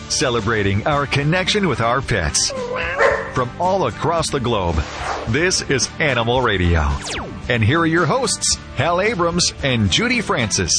celebrating our connection with our pets. From all across the globe, this is Animal Radio. And here are your hosts, Hal Abrams and Judy Francis.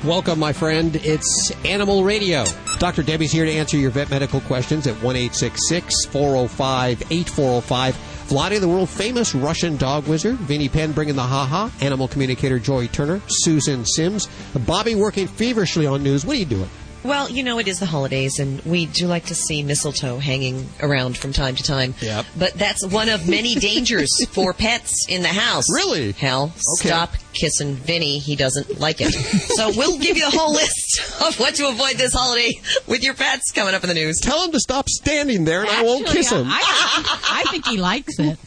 Welcome, my friend. It's Animal Radio. Dr. Debbie's here to answer your vet medical questions at 1-866-405-8405. Vladi, the world-famous Russian dog wizard. Vinnie Penn bringing the ha-ha. Animal communicator Joy Turner. Susan Sims. Bobby working feverishly on news. What are you doing? Well, you know, it is the holidays, and we do like to see mistletoe hanging around from time to time. Yep. But that's one of many dangers for pets in the house. Really? Hal, Okay. Stop kissing Vinny. He doesn't like it. So we'll give you the whole list of what to avoid this holiday with your pets coming up in the news. Tell him to stop standing there and I won't kiss him. I think he likes it.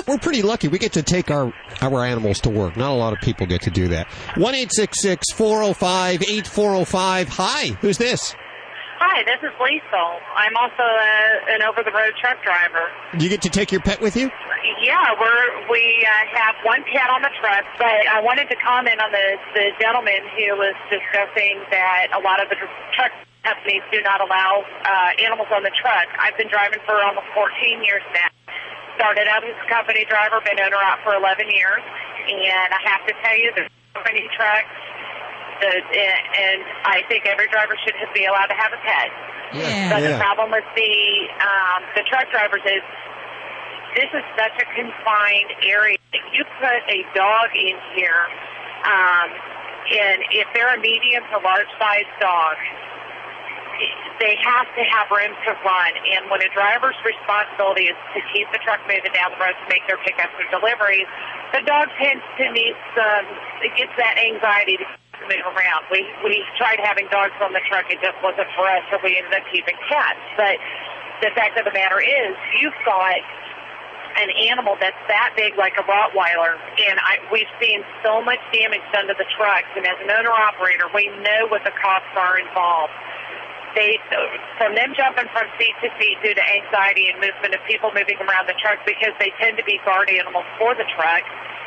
We're pretty lucky. We get to take our animals to work. Not a lot of people get to do that. 1-866-405-8405. Hi, who's this? Hi, this is Lisa. I'm also an over-the-road truck driver. Do you get to take your pet with you? Yeah, we have one pet on the truck, but I wanted to comment on the gentleman who was discussing that a lot of the truck companies do not allow animals on the truck. I've been driving for almost 14 years now. Started out as a company driver, been owner-op for 11 years, and I have to tell you, the company trucks, and I think every driver should be allowed to have a pet. Yeah. But the problem with the truck drivers is this is such a confined area. You put a dog in here, and if they're a medium to large-sized dog, they have to have room to run. And when a driver's responsibility is to keep the truck moving down the road to make their pickups or deliveries, the dog tends to need it gets that anxiety to move around. We tried having dogs on the truck. It just wasn't for us, so we ended up keeping cats. But the fact of the matter is, you've got an animal that's that big, like a Rottweiler, and we've seen so much damage done to the trucks. And as an owner-operator, we know what the costs are involved. From them jumping from seat to seat due to anxiety and movement of people moving around the truck, because they tend to be guard animals for the truck,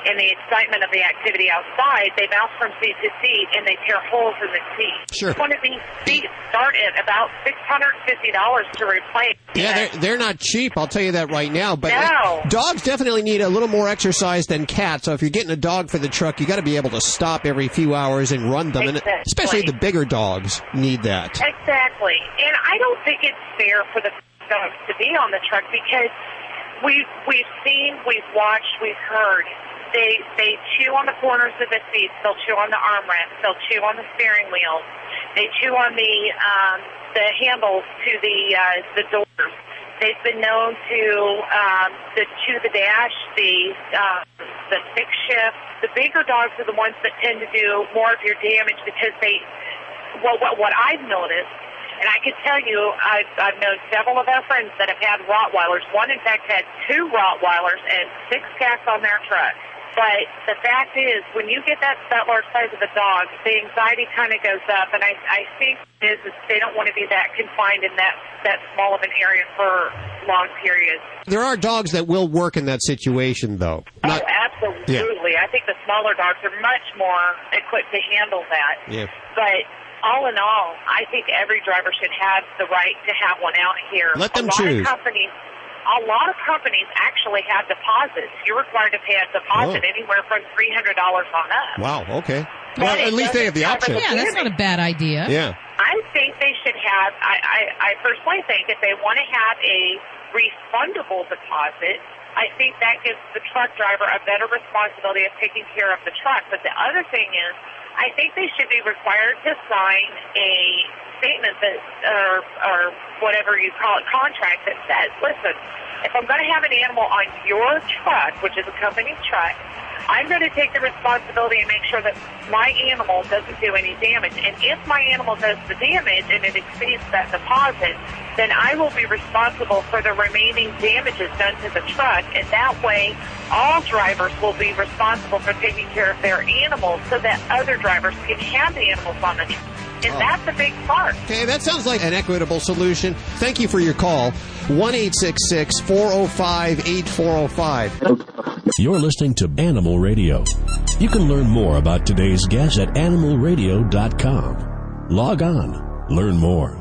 and the excitement of the activity outside, they bounce from seat to seat and they tear holes in the seat. Sure. One of these seats start at about $650 to replace. Yeah, they're not cheap, I'll tell you that right now. But No. Dogs definitely need a little more exercise than cats. So if you're getting a dog for the truck, you got to be able to stop every few hours and run them. Exactly. And especially the bigger dogs need that. Exactly. And I don't think it's fair for the dogs to be on the truck, because we've seen, we've watched, we've heard. They chew on the corners of the seats. They'll chew on the armrests. They'll chew on the steering wheels. They chew on the handles to the doors. They've been known to chew the dash, the stick shift. The bigger dogs are the ones that tend to do more of your damage, because what I've noticed, and I can tell you, I've known several of our friends that have had Rottweilers. One, in fact, had 2 Rottweilers and 6 cats on their truck. But the fact is, when you get that large size of a dog, the anxiety kind of goes up, and I think is they don't want to be that confined in that small of an area for long periods. There are dogs that will work in that situation, though. Oh, absolutely. Yeah. I think the smaller dogs are much more equipped to handle that. Yeah. But all in all, I think every driver should have the right to have one out here. Let them choose. A lot of companies actually have deposits. You're required to pay a deposit anywhere from $300 on up. Wow, okay. Well, at least they have the option. Yeah, that's not a bad idea. Yeah. I think they should have, I personally think if they want to have a refundable deposit, I think that gives the truck driver a better responsibility of taking care of the truck. But the other thing is, I think they should be required to sign a statement that, or whatever you call it, contract that says, listen, if I'm going to have an animal on your truck, which is a company truck, I'm going to take the responsibility and make sure that my animal doesn't do any damage. And if my animal does the damage and it exceeds that deposit, then I will be responsible for the remaining damages done to the truck. And that way, all drivers will be responsible for taking care of their animals so that other drivers can have the animals on the truck. And that's a big part. Okay, that sounds like an equitable solution. Thank you for your call. 1-866-405-8405. You're listening to Animal Radio. You can learn more about today's guest at animalradio.com. Log on. Learn more.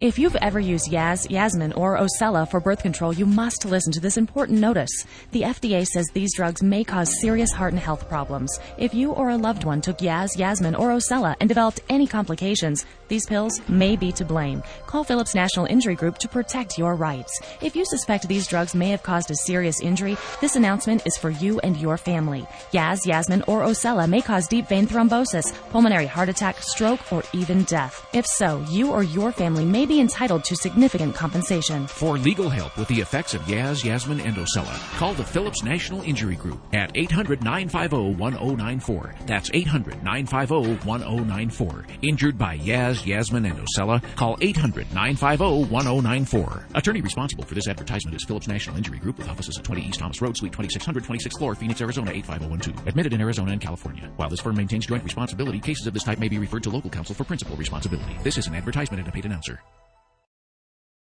If you've ever used Yaz, Yasmin, or Ocella for birth control, you must listen to this important notice. The FDA says these drugs may cause serious heart and health problems. If you or a loved one took Yaz, Yasmin, or Ocella and developed any complications, these pills may be to blame. Call Phillips National Injury Group to protect your rights. If you suspect these drugs may have caused a serious injury, this announcement is for you and your family. Yaz, Yasmin, or Ocella may cause deep vein thrombosis, pulmonary heart attack, stroke, or even death. If so, you or your family may be entitled to significant compensation. For legal help with the effects of Yaz, Yasmin, and Ocella, call the Phillips National Injury Group at 800-950-1094. That's 800-950-1094. Injured by Yaz, Yasmin, and Ocella, call 800-950-1094. Attorney responsible for this advertisement is Phillips National Injury Group with offices at 20 East Thomas Road, Suite 2600, 26th floor, Phoenix, Arizona 85012. Admitted in Arizona and California. While this firm maintains joint responsibility, cases of this type may be referred to local counsel for principal responsibility. This is an advertisement and a paid announcer.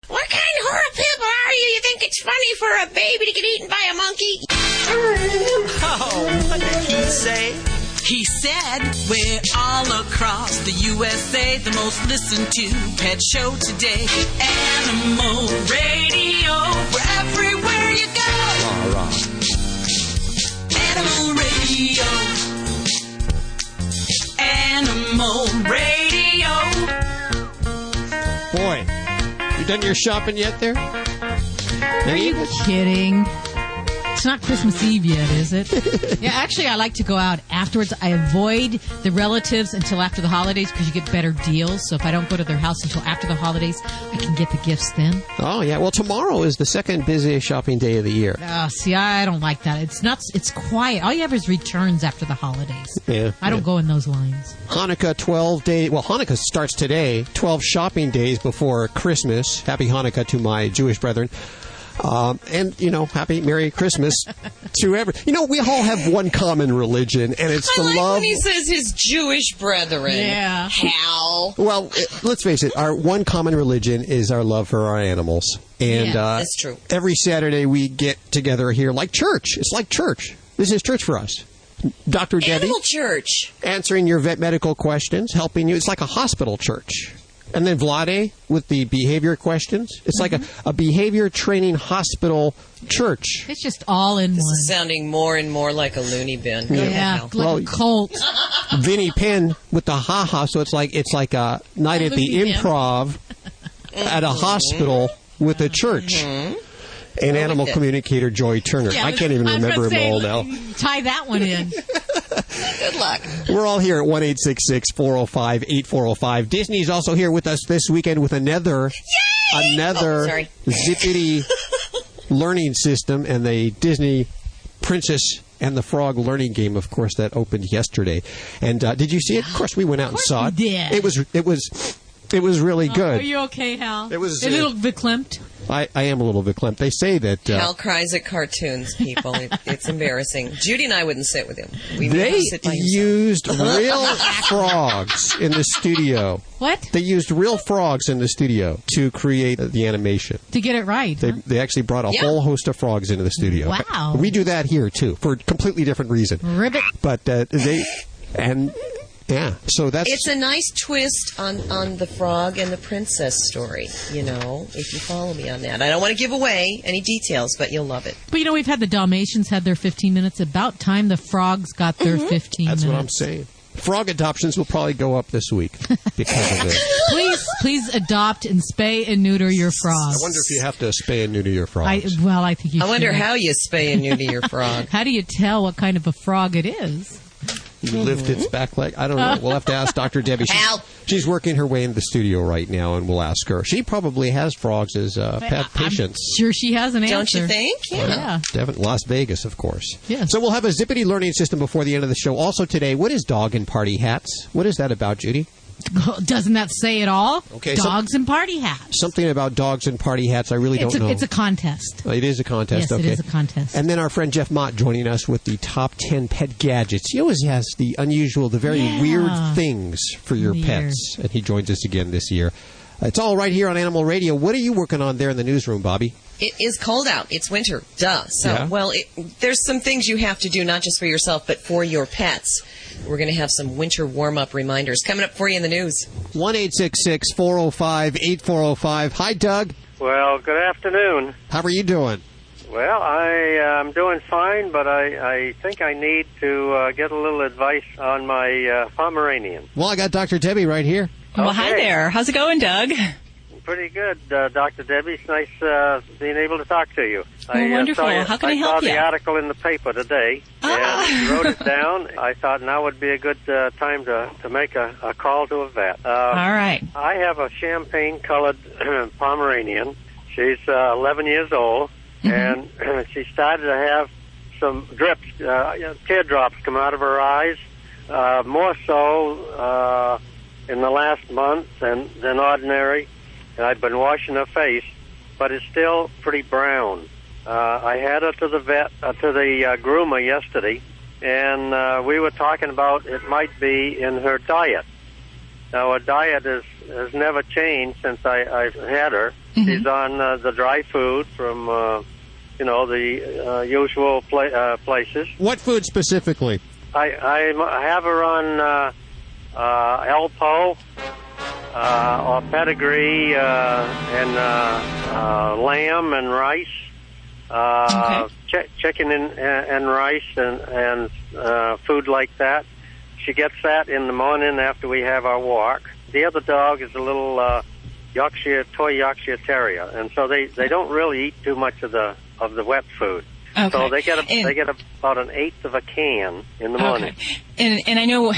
What kind of horror people are you? You think it's funny for a baby to get eaten by a monkey? Oh, what did he say? He said, we're all across the USA, the most listened to pet show today. Animal Radio, we're everywhere you go. Rah, rah. Animal Radio. Animal Radio. Boy, you done your shopping yet there? Are you kidding? It's not Christmas Eve yet, is it? Yeah, actually, I like to go out afterwards. I avoid the relatives until after the holidays because you get better deals. So if I don't go to their house until after the holidays, I can get the gifts then. Oh, yeah. Well, tomorrow is the second busiest shopping day of the year. See, I don't like that. It's nuts. It's quiet. All you have is returns after the holidays. Yeah. I don't go in those lines. Hanukkah 12 days. Well, Hanukkah starts today. 12 shopping days before Christmas. Happy Hanukkah to my Jewish brethren. And, happy Merry Christmas to everyone. We all have one common religion, and it's the love. When he says his Jewish brethren. Yeah. How? Well, let's face it. Our one common religion is our love for our animals. And that's true. Every Saturday we get together here like church. It's like church. This is church for us. Dr. Debbie. Animal church. Answering your vet medical questions, helping you. It's like a hospital church. And then Vlade with the behavior questions. It's like a behavior training hospital church. It's just all in This one. is sounding more and more like a loony bin. Yeah, like a cult. Vinnie Penn with the ha-ha. So it's like a night at the Improv at a hospital with a church. And animal communicator Joy Turner. Yeah, I can't even remember them all now. Tie that one in. Good luck. We're all here at 1-866-405-8405. Disney's also here with us this weekend with another zippity learning system and the Disney Princess and the Frog learning game, of course, that opened yesterday. And did you see it? Of course, we went out and saw it. Did. It was really good. Are you okay, Hal? It was a little verklempt. I am a little verklempt. They say that Hal cries at cartoons, people. It's embarrassing. Judy and I wouldn't sit with him. They used real frogs in the studio. What? They used real frogs in the studio to create the animation. To get it right. They actually brought a whole host of frogs into the studio. Wow. We do that here, too, for a completely different reason. Ribbit. But yeah, so it's a nice twist on the frog and the princess story, if you follow me on that. I don't want to give away any details, but you'll love it. But we've had the Dalmatians had their 15 minutes. About time the frogs got their 15 minutes. That's what I'm saying. Frog adoptions will probably go up this week because of this. Please adopt and spay and neuter your frogs. I wonder if you have to spay and neuter your frogs. I think you should. I wonder how you spay and neuter your frog. How do you tell what kind of a frog it is? You lift its back leg. I don't know. We'll have to ask Dr. Debbie. She's working her way into the studio right now, and we'll ask her. She probably has frogs as pet patients. I'm sure she has an answer. Don't you think? Yeah. Definitely. Las Vegas, of course. Yeah. So we'll have a zippity learning system before the end of the show. Also today, what is dog and party hats? What is that about, Judy? Doesn't that say it all? Okay, dogs and party hats. Something about dogs and party hats. I really don't know. It's a contest. It is a contest. Yes, okay. it is a contest. And then our friend Jeff Mott joining us with the top 10 pet gadgets. He always has the unusual, the very weird things for your pets. And he joins us again this year. It's all right here on Animal Radio. What are you working on there in the newsroom, Bobby? It is cold out. It's winter. Duh. So, there's some things you have to do, not just for yourself, but for your pets. We're going to have some winter warm-up reminders coming up for you in the news. 1-866-405-8405. Hi, Doug. Well, good afternoon. How are you doing? Well, I'm doing fine, but I think I need to get a little advice on my Pomeranian. Well, I got Dr. Debbie right here. Well, hi there. How's it going, Doug? Pretty good, Dr. Debbie. It's nice being able to talk to you. Wonderful. How can I help you? I saw the article in the paper today and wrote it down. I thought now would be a good time to make a call to a vet. All right. I have a champagne-colored Pomeranian. She's 11 years old, and she started to have some drips, teardrops come out of her eyes, more so in the last month than ordinary. And I've been washing her face, but it's still pretty brown. I had her to the vet, to the groomer yesterday, and we were talking about it might be in her diet. Now, her diet has never changed since I've had her. She's on the dry food from, the usual places. What food specifically? I have her on Alpo, or pedigree, and lamb and rice, chicken and rice and food like that. She gets that in the morning after we have our walk. The other dog is a little toy Yorkshire Terrier, and so they don't really eat too much of the wet food. Okay. So they get about an eighth of a can in the morning. And I know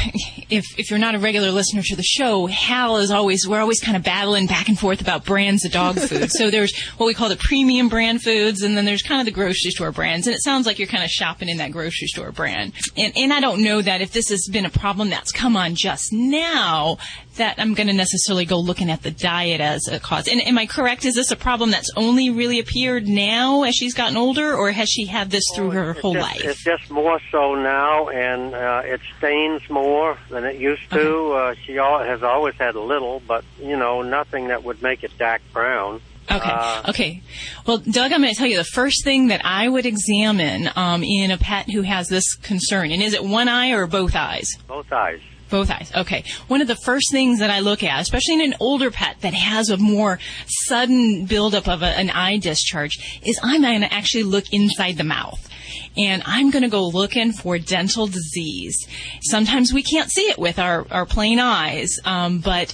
if you're not a regular listener to the show, we're always kind of battling back and forth about brands of dog food. So there's what we call the premium brand foods, and then there's kind of the grocery store brands. And it sounds like you're kind of shopping in that grocery store brand. And I don't know that if this has been a problem that's come on just now, that I'm going to necessarily go looking at the diet as a cause. And am I correct? Is this a problem that's only really appeared now as she's gotten older, or has she had this through her whole life? It's just more so now, and it stains more than it used to. She has always had a little, but, nothing that would make it dark brown. Okay. Well, Doug, I'm going to tell you the first thing that I would examine in a pet who has this concern. And is it one eye or both eyes? Both eyes. Both eyes. Okay. One of the first things that I look at, especially in an older pet that has a more sudden buildup of an eye discharge, is I'm going to actually look inside the mouth. And I'm going to go looking for dental disease. Sometimes we can't see it with our plain eyes, but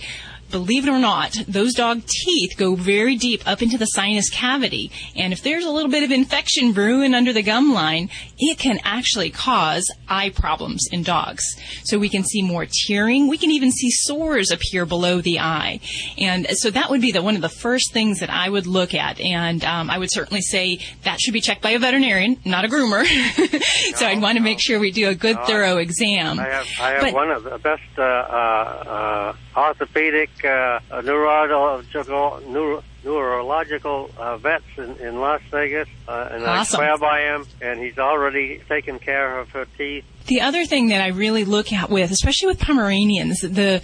believe it or not, those dog teeth go very deep up into the sinus cavity. And if there's a little bit of infection brewing under the gum line, it can actually cause eye problems in dogs. So we can see more tearing. We can even see sores appear below the eye. And so that would be one of the first things that I would look at. And I would certainly say that should be checked by a veterinarian, not a groomer. So I'd want to make sure we do a good, thorough exam. I have one of the best orthopedic neurological vets in Las Vegas, and awesome. I swear by him, and he's already taken care of her teeth. The other thing that I really look at especially with Pomeranians, the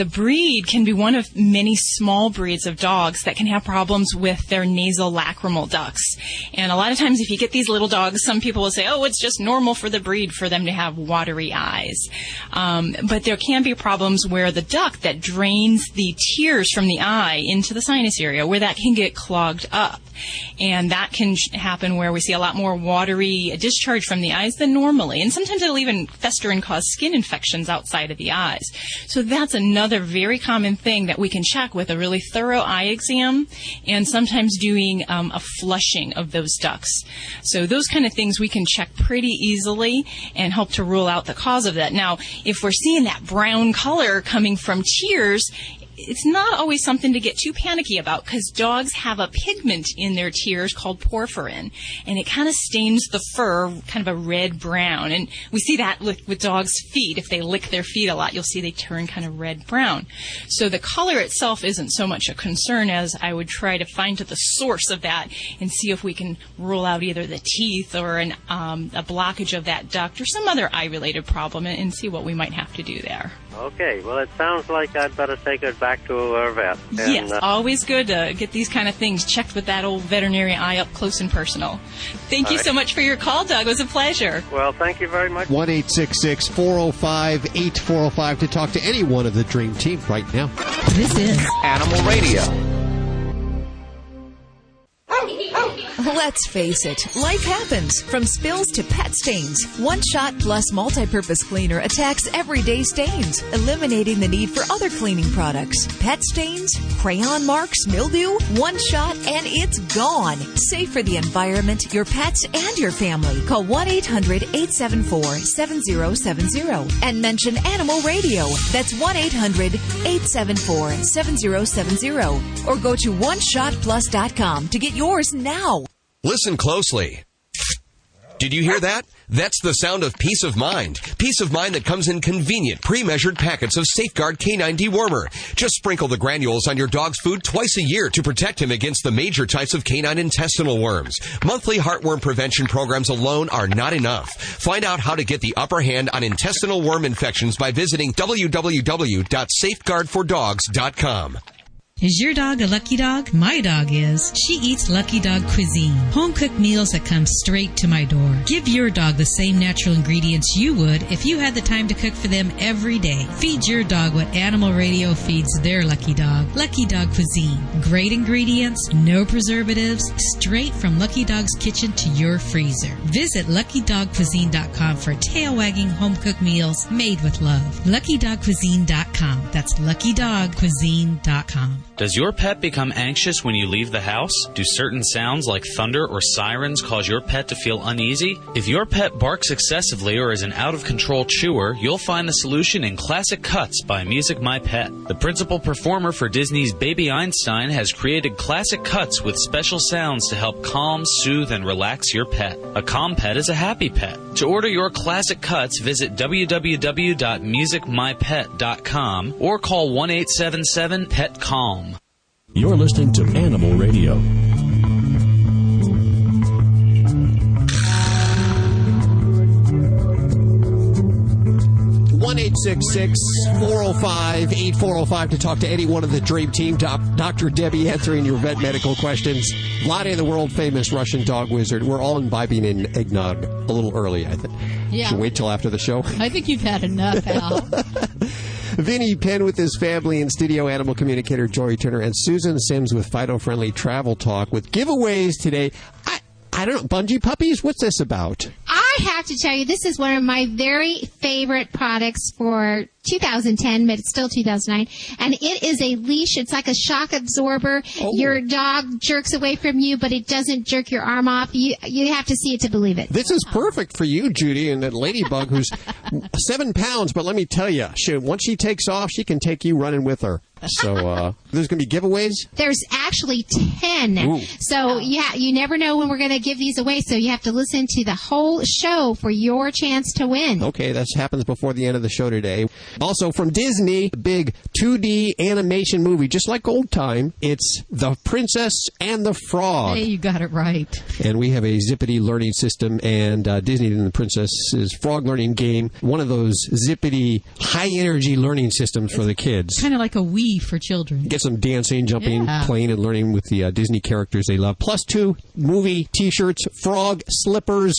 breed can be one of many small breeds of dogs that can have problems with their nasal lacrimal ducts. And a lot of times if you get these little dogs, some people will say, oh, it's just normal for the breed for them to have watery eyes. But there can be problems where the duct that drains the tears from the eye into the sinus area, where that can get clogged up. And that can happen where we see a lot more watery discharge from the eyes than normally. And sometimes it'll even fester and cause skin infections outside of the eyes. So that's another very common thing that we can check with a really thorough eye exam, and sometimes doing a flushing of those ducts. So those kind of things we can check pretty easily and help to rule out the cause of that. Now, if we're seeing that brown color coming from tears, it's not always something to get too panicky about, because dogs have a pigment in their tears called porphyrin, and it kind of stains the fur kind of a red-brown. And we see that with dogs' feet. If they lick their feet a lot, you'll see they turn kind of red-brown. So the color itself isn't so much a concern as I would try to find to the source of that and see if we can rule out either the teeth or a blockage of that duct or some other eye-related problem, and see what we might have to do there. Okay, well, it sounds like I'd better take her back to her vet. And, Yes, always good to get these kind of things checked with that old veterinary eye up close and personal. Thank you so much for your call, Doug. It was a pleasure. Well, thank you very much. 1-866-405-8405 to talk to any one of the Dream Team right now. This is Animal Radio. Let's face it, life happens, from spills to pet stains. One Shot Plus Multi-Purpose Cleaner attacks everyday stains, eliminating the need for other cleaning products. Pet stains, crayon marks, mildew, One Shot, and it's gone. Safe for the environment, your pets, and your family. Call 1-800-874-7070 and mention Animal Radio. That's 1-800-874-7070. Or go to oneshotplus.com to get yours now. Listen closely. Did you hear that? That's the sound of peace of mind. Peace of mind that comes in convenient, pre-measured packets of Safeguard Canine Dewormer. Just sprinkle the granules on your dog's food twice a year to protect him against the major types of canine intestinal worms. Monthly heartworm prevention programs alone are not enough. Find out how to get the upper hand on intestinal worm infections by visiting www.safeguardfordogs.com. Is your dog a lucky dog? My dog is. She eats Lucky Dog cuisine, home-cooked meals that come straight to my door. Give your dog the same natural ingredients you would if you had the time to cook for them every day. Feed your dog what Animal Radio feeds their lucky dog. Lucky Dog cuisine. Great ingredients, no preservatives, straight from Lucky Dog's kitchen to your freezer. Visit LuckyDogCuisine.com for tail-wagging home-cooked meals made with love. LuckyDogCuisine.com. That's LuckyDogCuisine.com. Does your pet become anxious when you leave the house? Do certain sounds like thunder or sirens cause your pet to feel uneasy? If your pet barks excessively or is an out-of-control chewer, you'll find the solution in Classic Cuts by Music My Pet. The principal performer for Disney's Baby Einstein has created Classic Cuts with special sounds to help calm, soothe, and relax your pet. A calm pet is a happy pet. To order your Classic Cuts, visit www.musicmypet.com or call 1-877-PET-CALM. You're listening to Animal Radio. One 405-8405 to talk to any one of the Dream Team. Dr. Debbie answering your vet medical questions. Vlade, the world-famous Russian dog wizard. We're all imbibing in eggnog a little early, I think. Yeah. Should we wait till after the show? I think you've had enough, Al. Vinny Penn with his family and studio animal communicator Jory Turner, and Susan Sims with Fido Friendly Travel Talk with giveaways today. I don't know, bungee puppies? What's this about? I have to tell you, this is one of my very favorite products for 2010, but it's still 2009. And it is a leash. It's like a shock absorber. Oh. Your dog jerks away from you, but it doesn't jerk your arm off. You have to see it to believe it. This is perfect for you, Judy, and that ladybug who's 7 pounds. But let me tell you, once she takes off, she can take you running with her. So there's going to be giveaways? There's actually 10. Ooh. So you never know when we're going to give these away. So you have to listen to the whole show for your chance to win. Okay, that happens before the end of the show today. Also from Disney, big 2D animation movie, just like old time. It's The Princess and the Frog. Hey, you got it right. And we have a Zippity learning system, and Disney and the Princess's frog learning game. One of those Zippity high-energy learning systems for the kids. Kind of like a Wii for children. Get some dancing, jumping, playing, and learning with the Disney characters they love. Plus 2 movie T-shirts, frog slippers,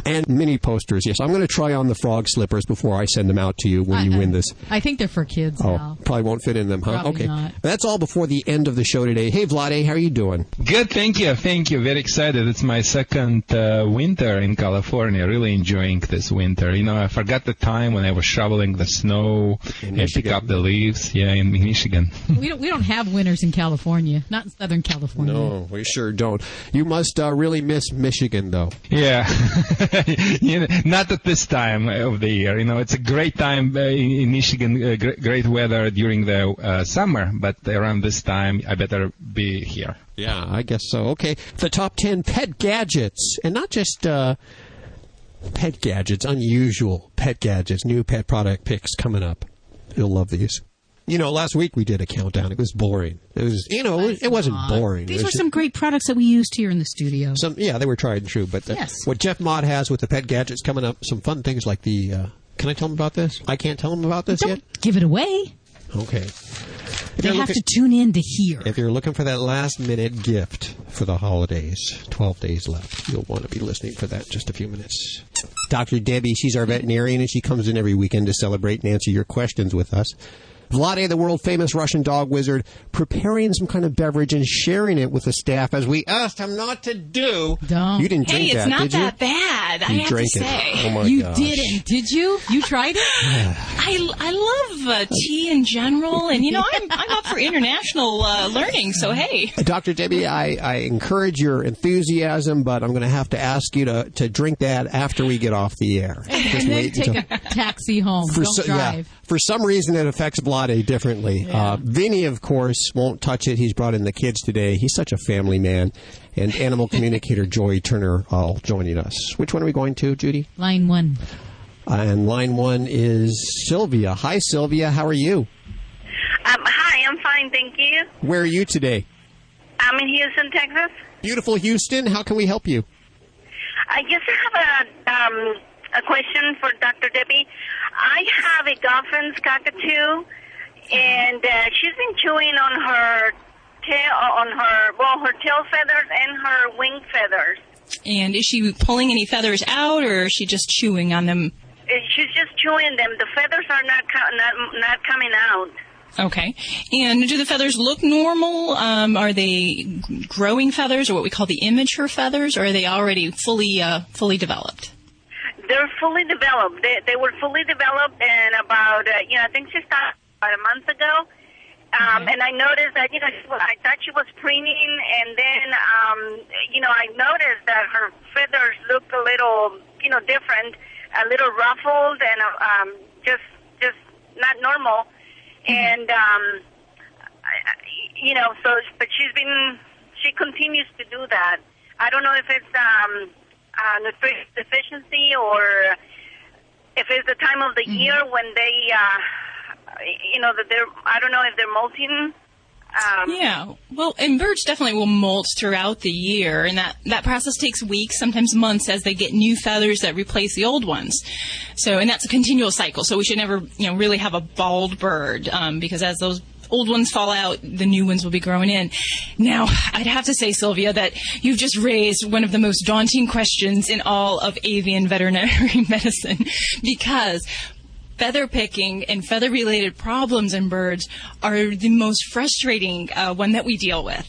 and mini posters. Yes, I'm going to try on the frog slippers before I send them out to you when you win this. I think they're for kids now. Probably won't fit in them, huh? Probably okay. Not. That's all before the end of the show today. Hey, Vlade, how are you doing? Good, thank you. Thank you. Very excited. It's my second winter in California. Really enjoying this winter. You know, I forgot the time when I was shoveling the snow and pick up the leaves. Yeah, in Michigan. We don't have winters in California. Not in Southern California. No, we sure don't. You must really miss Michigan, though. Yeah. Not at this time of the year. You know, it's a great time in Michigan, great weather during the summer, but around this time, I better be here. Yeah, I guess so. Okay. The top 10 pet gadgets, and not just pet gadgets, unusual pet gadgets, new pet product picks coming up. You'll love these. You know, last week we did a countdown. It was boring. It was, it wasn't boring. These were some great products that we used here in the studio. They were tried and true. But what Jeff Mott has with the pet gadgets coming up, some fun things like the Can I tell them about this? I can't tell them about this yet? Give it away. Okay. They have to tune in to hear. If you're looking for that last-minute gift for the holidays, 12 days left, you'll want to be listening for that in just a few minutes. Dr. Debbie, she's our veterinarian, and she comes in every weekend to celebrate and answer your questions with us. Vlade, the world-famous Russian dog wizard, preparing some kind of beverage and sharing it with the staff as we asked him not to do. Don't. You didn't drink that, did you? Hey, it's not that bad, I have to say. Oh, my You gosh. didn't, did you? You tried it? I love tea in general, and, I'm up for international learning, so hey. Dr. Debbie, I encourage your enthusiasm, but I'm going to have to ask you to drink that after we get off the air. And then take a taxi home. Don't drive. For some reason, it affects Vlade differently. Yeah. Vinny, of course, won't touch it. He's brought in the kids today. He's such a family man. And animal communicator Joy Turner all joining us. Which one are we going to, Judy? Line 1. And line 1 is Sylvia. Hi, Sylvia. How are you? Hi, I'm fine, thank you. Where are you today? I'm in Houston, Texas. Beautiful Houston. How can we help you? I just have a question for Dr. Debbie. I have a Goffin's cockatoo, and she's been chewing on her tail feathers and her wing feathers. And is she pulling any feathers out, or is she just chewing on them? She's just chewing them. The feathers are not coming out. Okay. And do the feathers look normal? Are they growing feathers, or what we call the immature feathers, or are they already fully developed? They're fully developed. They were fully developed, and about I think she started about a month ago. And I noticed that I thought she was preening, and then I noticed that her feathers looked a little different, a little ruffled, and just not normal. And but she continues to do that. I don't know if it's nutrition deficiency, or if it's the time of the year when they, that they're, I don't know if they're molting. Yeah, well, and birds definitely will molt throughout the year, and that process takes weeks, sometimes months, as they get new feathers that replace the old ones. So, and that's a continual cycle. So we should never, really have a bald bird, because as those old ones fall out, the new ones will be growing in. Now, I'd have to say, Sylvia, that you've just raised one of the most daunting questions in all of avian veterinary medicine, because feather picking and feather-related problems in birds are the most frustrating one that we deal with.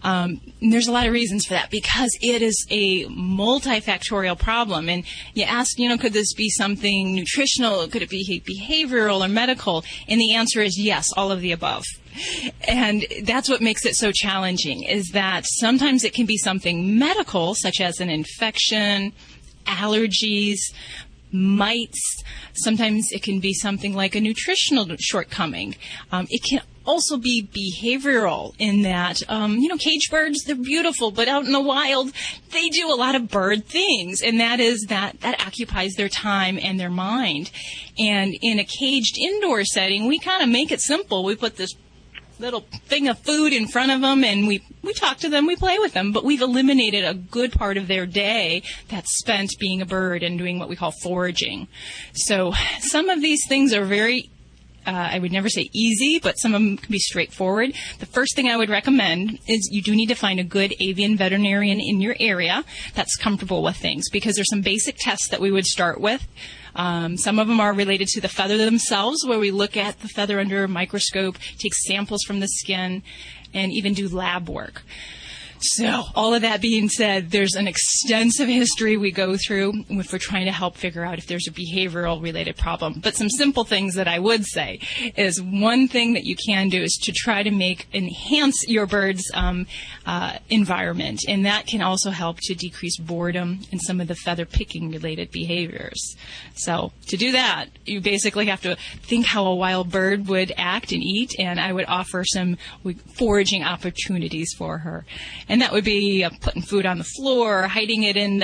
And there's a lot of reasons for that, because it is a multifactorial problem. And you ask, could this be something nutritional? Could it be behavioral or medical? And the answer is yes, all of the above. And that's what makes it so challenging, is that sometimes it can be something medical, such as an infection, allergies, mites. Sometimes it can be something like a nutritional shortcoming. It can also be behavioral, in that, cage birds, they're beautiful, but out in the wild, they do a lot of bird things, and that occupies their time and their mind. And in a caged indoor setting, we kind of make it simple. We put this little thing of food in front of them, and we talk to them, we play with them, but we've eliminated a good part of their day that's spent being a bird and doing what we call foraging. So some of these things are very, I would never say easy, but some of them can be straightforward. The first thing I would recommend is you do need to find a good avian veterinarian in your area that's comfortable with things, because there's some basic tests that we would start with. Some of them are related to the feather themselves, where we look at the feather under a microscope, take samples from the skin, and even do lab work. So, all of that being said, there's an extensive history we go through if we're trying to help figure out if there's a behavioral related problem. But some simple things that I would say is, one thing that you can do is to try to enhance your bird's environment. And that can also help to decrease boredom and some of the feather picking related behaviors. So, to do that, you basically have to think how a wild bird would act and eat, and I would offer some foraging opportunities for her. And that would be putting food on the floor, hiding it in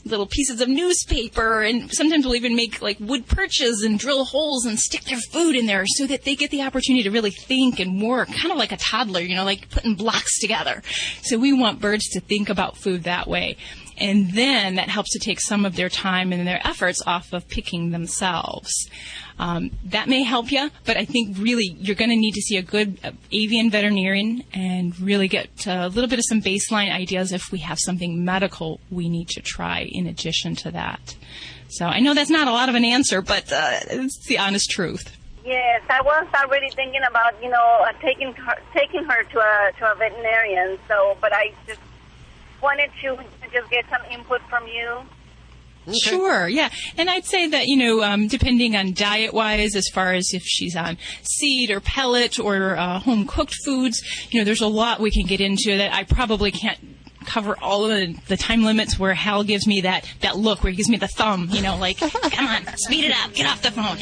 little pieces of newspaper, and sometimes we'll even make like wood perches and drill holes and stick their food in there so that they get the opportunity to really think and work, kind of like a toddler, like putting blocks together. So we want birds to think about food that way. And then that helps to take some of their time and their efforts off of picking themselves. That may help you, but I think really you're going to need to see a good avian veterinarian and really get a little bit of some baseline ideas if we have something medical we need to try in addition to that. So I know that's not a lot of an answer, but it's the honest truth. Yes, I was already thinking about, taking her to a veterinarian. So, but I just wanted to just get some input from you. Okay. Sure, yeah. And I'd say that, depending on diet-wise, as far as if she's on seed or pellet or home-cooked foods, there's a lot we can get into that I probably can't cover all of the time limits where Hal gives me that look where he gives me the thumb, like, come on, speed it up, get off the phone.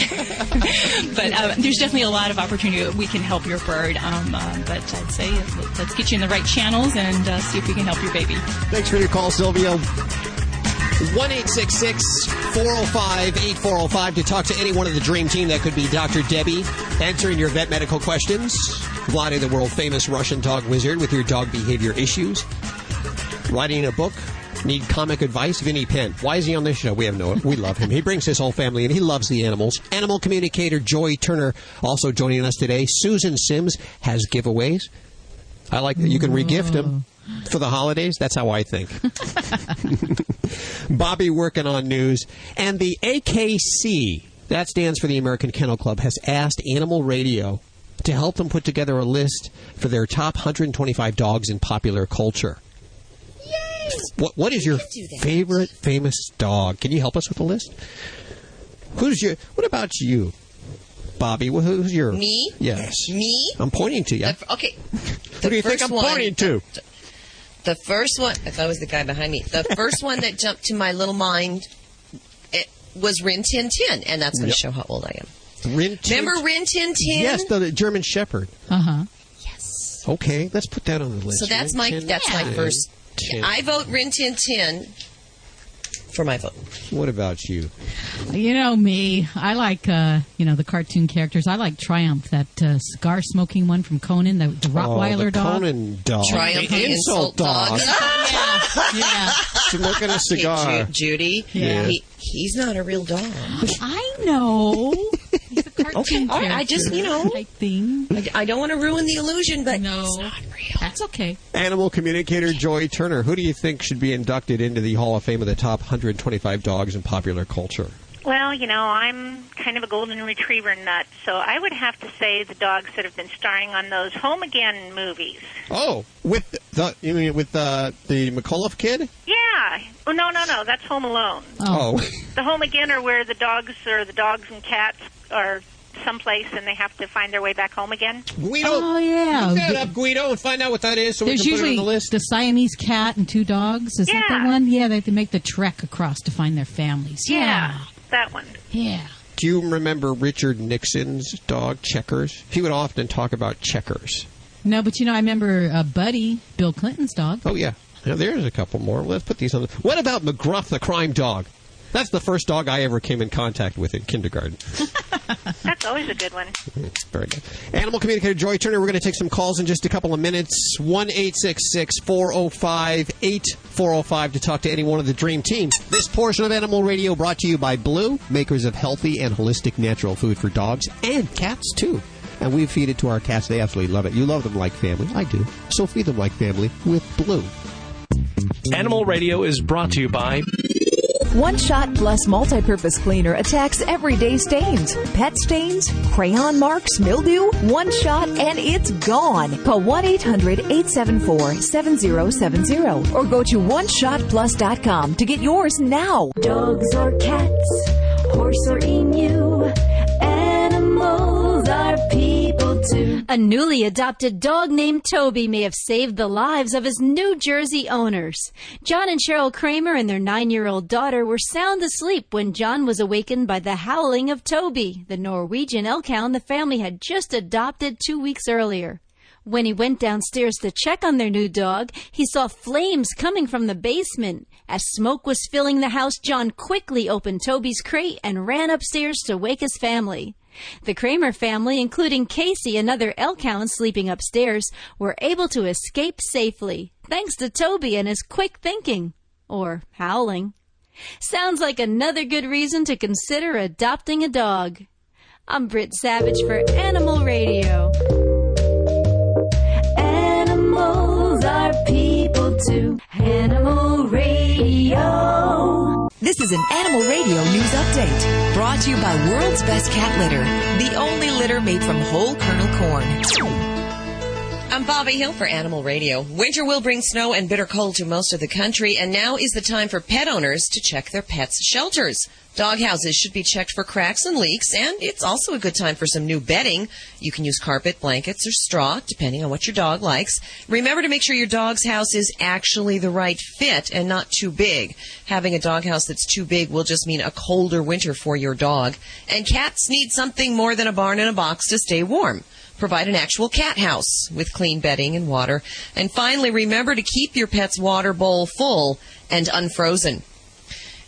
But there's definitely a lot of opportunity that we can help your bird. But I'd say let's get you in the right channels and see if we can help your baby. Thanks for your call, Sylvia. 1-866-405-8405 to talk to any one of the dream team. That could be Dr. Debbie, answering your vet medical questions. Vlade, the world-famous Russian dog wizard, with your dog behavior issues. Writing a book. Need comic advice? Vinny Penn. Why is he on this show? We love him. He brings his whole family, and he loves the animals. Animal communicator Joy Turner also joining us today. Susan Sims has giveaways. I like that you can regift them for the holidays. That's how I think. Bobby working on news. And the AKC, that stands for the American Kennel Club, has asked Animal Radio to help them put together a list for their top 125 dogs in popular culture. Yay! What is your favorite famous dog? Can you help us with the list? What about you, Bobby? Who's your... Me? Yes. Me? I'm pointing to you. Okay. Who do you think I'm pointing to? The first one, I thought it was the guy behind me. The first one that jumped to my little mind was Rin Tin Tin, and that's going to show how old I am. Remember Rin Tin Tin? Yes, the German Shepherd. Uh-huh. Yes. Okay, let's put that on the list. So that's my first. I vote Rin Tin Tin for my vote. What about you? Me. I like, the cartoon characters. I like Triumph, that cigar-smoking one from Conan, the Rottweiler dog. Conan dog. Triumph, the insult dog. Yeah. Smoking a cigar. Hey, Judy, yeah. He's not a real dog. I know. He's a cartoon all right, I just, type thing. I don't want to ruin the illusion, but no, it's not real. That's okay. Animal communicator Joy Turner, who do you think should be inducted into the Hall of Fame of the top 125 dogs in popular culture? Well, I'm kind of a golden retriever nut, so I would have to say the dogs that have been starring on those Home Again movies. Oh, you mean with the McAuliffe kid? Yeah. Oh, no, that's Home Alone. Oh. The Home Again are where the dogs and cats are someplace and they have to find their way back home again. Guido. Oh, yeah. Look that up, Guido, and find out what that is so we There's can put it on usually the list. the Siamese cat and two dogs. Is that the one? Yeah, they make the trek across to find their families. Yeah, that one. Yeah. Do you remember Richard Nixon's dog, Checkers? He would often talk about Checkers. No, but I remember Buddy, Bill Clinton's dog. Oh, yeah. Now, there's a couple more. Let's put these on. What about McGruff, the crime dog? That's the first dog I ever came in contact with in kindergarten. That's always a good one. Very good. Animal communicator Joy Turner, we're going to take some calls in just a couple of minutes. 1-866-405-8405 to talk to any one of the Dream Team. This portion of Animal Radio brought to you by Blue, makers of healthy and holistic natural food for dogs and cats, too. And we feed it to our cats. They absolutely love it. You love them like family. I do. So feed them like family with Blue. Animal Radio is brought to you by... One Shot Plus Multi-Purpose Cleaner attacks everyday stains. Pet stains, crayon marks, mildew. One shot and it's gone. Call 1-800-874-7070 or go to oneshotplus.com to get yours now. Dogs or cats, horse or emu, animals are people too. A newly adopted dog named Toby may have saved the lives of his New Jersey owners. John and Cheryl Kramer and their 9-year-old daughter were sound asleep when John was awakened by the howling of Toby, the Norwegian elk hound the family had just adopted 2 weeks earlier. When he went downstairs to check on their new dog, he saw flames coming from the basement. As smoke was filling the house, John quickly opened Toby's crate and ran upstairs to wake his family. The Kramer family, including Casey, another elk hound sleeping upstairs, were able to escape safely, thanks to Toby and his quick thinking. or howling. Sounds like another good reason to consider adopting a dog. I'm Britt Savage for Animal Radio. Animals are people too. Animal Radio. This is an Animal Radio news update brought to you by World's Best Cat Litter, the only litter made from whole kernel corn. I'm Bobby Hill for Animal Radio. Winter will bring snow and bitter cold to most of the country, and now is the time for pet owners to check their pets' shelters. Dog houses should be checked for cracks and leaks, and it's also a good time for some new bedding. You can use carpet, blankets, or straw, depending on what your dog likes. Remember to make sure your dog's house is actually the right fit and not too big. Having a dog house that's too big will just mean a colder winter for your dog. And cats need something more than a barn and a box to stay warm. Provide an actual cat house with clean bedding and water. And finally, remember to keep your pet's water bowl full and unfrozen.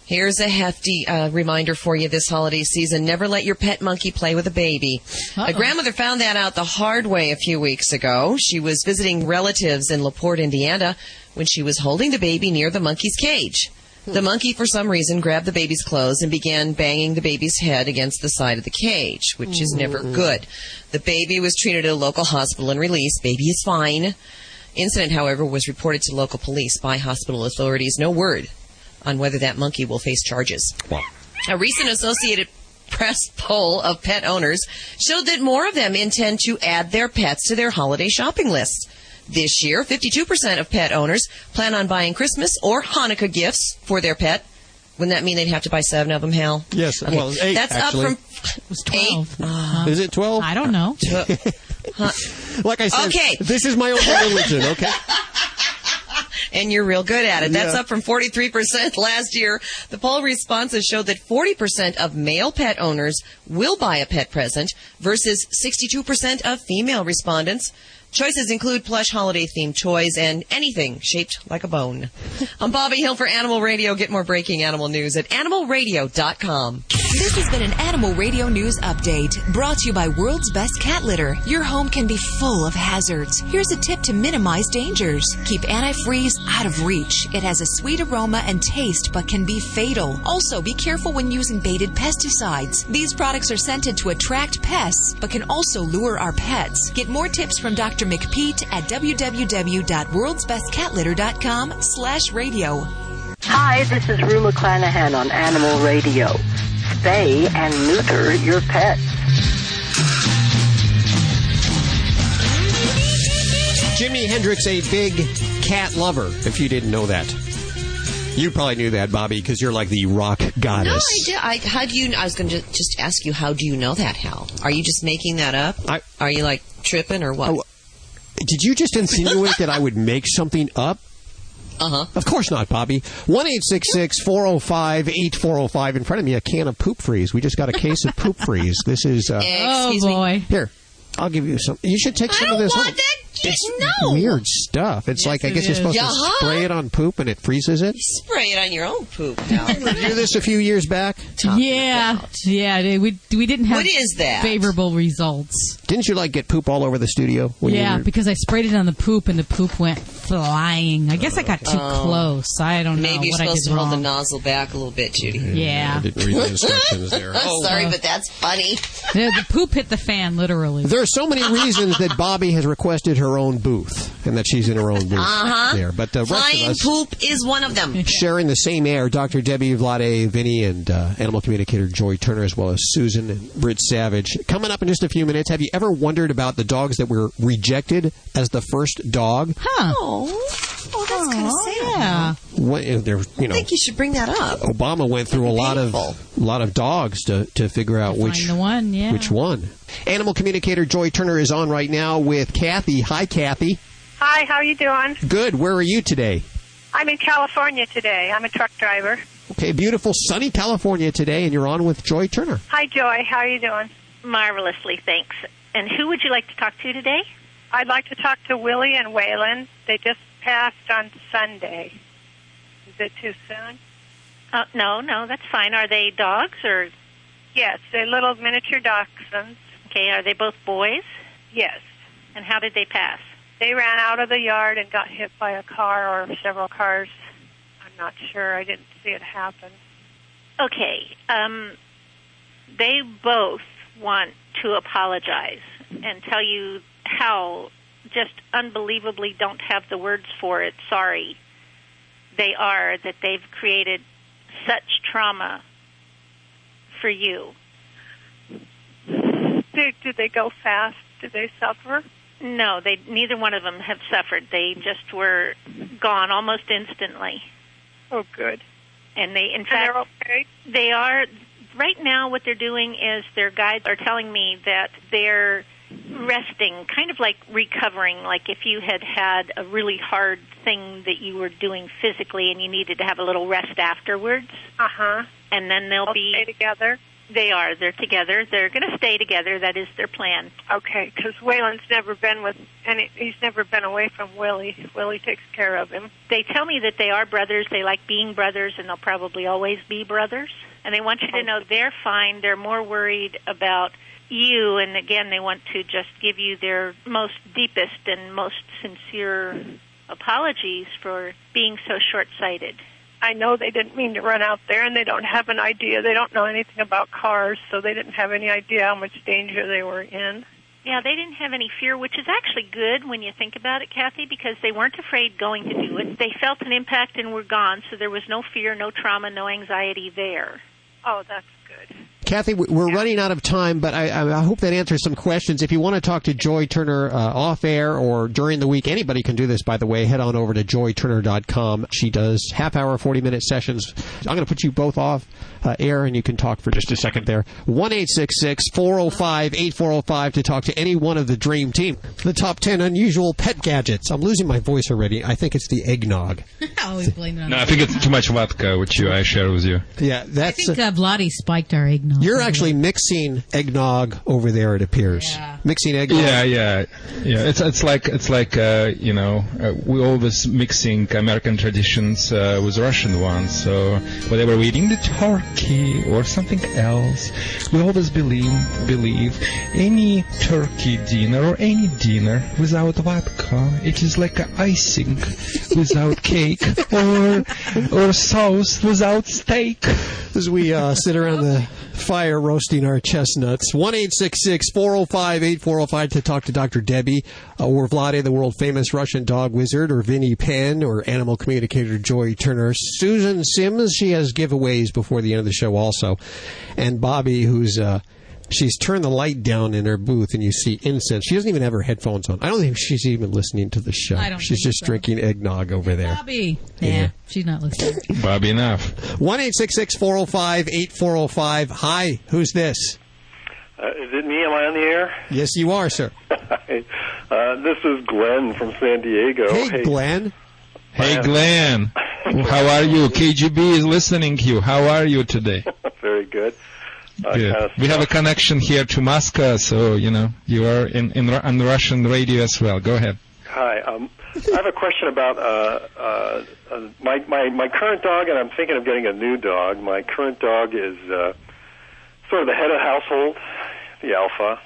Here's a hefty reminder for you this holiday season. Never let your pet monkey play with a baby. A grandmother found that out the hard way a few weeks ago. She was visiting relatives in LaPorte, Indiana, when she was holding the baby near the monkey's cage. The monkey, for some reason, grabbed the baby's clothes and began banging the baby's head against the side of the cage, which is never good. The baby was treated at a local hospital and released. Baby is fine. Incident, however, was reported to local police by hospital authorities. No word on whether that monkey will face charges. Wow. A recent Associated Press poll of pet owners showed that more of them intend to add their pets to their holiday shopping list. This year, 52% of pet owners plan on buying Christmas or Hanukkah gifts for their pet. Wouldn't that mean they'd have to buy 7 of them, Hal? Yes. Okay. Well, 8, That's actually. up from... It was 12. Is it 12? I don't know. Like I said, okay. This is my own religion, okay? And you're real good at it. That's Yeah. up from 43% last year. The poll responses showed that 40% of male pet owners will buy a pet present versus 62% of female respondents. Choices include plush holiday-themed toys and anything shaped like a bone. I'm Bobby Hill for Animal Radio. Get more breaking animal news at animalradio.com. This has been an Animal Radio news update brought to you by World's Best Cat Litter. Your home can be full of hazards. Here's a tip to minimize dangers. Keep antifreeze out of reach. It has a sweet aroma and taste but can be fatal. Also, be careful when using baited pesticides. These products are scented to attract pests but can also lure our pets. Get more tips from Dr. McPete at www.worldsbestcatlitter.com/radio. Hi, this is Rue McClanahan on Animal Radio. Spay and neuter your pets. Jimi Hendrix, a big cat lover, if you didn't know that. You probably knew that, Bobby, because you're like the rock goddess. No, I did. How do you? I was going to just ask you, how do you know that, Hal? Are you just making that up? Are you like tripping or what? Did you just insinuate that I would make something up? Uh-huh. Of course not, Bobby. 1-866-405-8405. In front of me, a can of Poop Freeze. We just got a case of Poop Freeze. This is... oh, boy. Here, I'll give you some. You should take some of this home. It's weird stuff. It's like, I guess you're supposed to spray it on poop and it freezes it. You spray it on your own poop now. Did we review this a few years back? Yeah. We didn't have What is that? favorable results. Didn't you, get poop all over the studio? Because I sprayed it on the poop and the poop went flying. I guess I got too close. I don't know Maybe you're what I supposed did to hold the wrong. nozzle back a little bit, Judy. Yeah. I didn't read the instructions there. Sorry, but that's funny. The poop hit the fan, literally. There are so many reasons that Bobby has requested her own booth and that she's in her own booth there. But the rest Flying of us poop is one of them. sharing the same air, Dr. Debbie, Vlade, Vinny, and animal communicator Joy Turner, as well as Susan and Britt Savage. Coming up in just a few minutes, have you ever wondered about the dogs that were rejected as the first dog? Huh. Oh, that's kind of sad. Yeah. What, I think you should bring that up. Obama went through a lot of dogs to figure out Find the one, yeah. which one. Animal communicator Joy Turner is on right now with Kathy. Hi, Kathy. Hi, how you doing? Good. Where are you today? I'm in California today. I'm a truck driver. Okay, beautiful sunny California today, and you're on with Joy Turner. Hi, Joy. How are you doing? Marvelously, thanks. And who would you like to talk to today? I'd like to talk to Willie and Waylon. They just passed on Sunday. Is it too soon? No, that's fine. Are they dogs or? Yes, they're little miniature dachshunds. Okay, are they both boys? Yes. And how did they pass? They ran out of the yard and got hit by a car or several cars on not sure. I didn't see it happen. Okay. They both want to apologize and tell you how just unbelievably don't have the words for it, sorry they are, that they've created such trauma for you. Did they go fast? Did they suffer? No, neither one of them have suffered. They just were gone almost instantly. Oh, good. And in fact, they're okay? They are. Right now, what they're doing is their guides are telling me that they're resting, kind of like recovering, like if you had a really hard thing that you were doing physically and you needed to have a little rest afterwards. Uh-huh. And then they'll stay together? They are. They're together. They're going to stay together. That is their plan. Okay, because Waylon's never been he's never been away from Willie. Willie takes care of him. They tell me that they are brothers. They like being brothers, and they'll probably always be brothers. And they want you to know they're fine. They're more worried about you, and again, they want to just give you their most deepest and most sincere apologies for being so short-sighted. I know they didn't mean to run out there, and they don't have an idea. They don't know anything about cars, so they didn't have any idea how much danger they were in. Yeah, they didn't have any fear, which is actually good when you think about it, Kathy, because they weren't afraid going to do it. They felt an impact and were gone, so there was no fear, no trauma, no anxiety there. Oh, that's good. Kathy, we're running out of time, but I hope that answers some questions. If you want to talk to Joy Turner off air or during the week, anybody can do this, by the way. Head on over to joyturner.com. She does half-hour, 40-minute sessions. I'm going to put you both off air, and you can talk for just a second there. 1-866-405-8405 to talk to any one of the Dream Team. The top 10 unusual pet gadgets. I'm losing my voice already. I think it's the eggnog. I always blame it on I think it's too much vodka, which I share with you. Yeah, that's. I think Vladi spiked our eggnog. You're actually mixing eggnog over there, it appears. Yeah. Mixing eggnog. Yeah. It's like we always mixing American traditions with Russian ones. So whatever we're eating, the turkey or something else, we always believe any turkey dinner or any dinner without vodka, it is like an icing without cake or sauce without steak. As we sit around the fire roasting our chestnuts. 1-866-405-8405 to talk to Dr. Debbie or Vlade, the world-famous Russian dog wizard, or Vinnie Penn, or animal communicator Joy Turner. Susan Sims, she has giveaways before the end of the show also. And Bobby, who's... she's turned the light down in her booth, and you see incense. She doesn't even have her headphones on. I don't think she's even listening to the show. She's just drinking eggnog over there. Bobby. Yeah, she's not listening. Bobby enough. 1-866-405-8405. Hi, who's this? Is it me? Am I on the air? Yes, you are, sir. This is Glenn from San Diego. Hey, Glenn. Hey, Glenn. How are you? KGB is listening to you. How are you today? Very good. Good. We have a connection here to Moscow, so, you are on Russian radio as well. Go ahead. Hi. I have a question about my current dog, and I'm thinking of getting a new dog. My current dog is sort of the head of household, the alpha.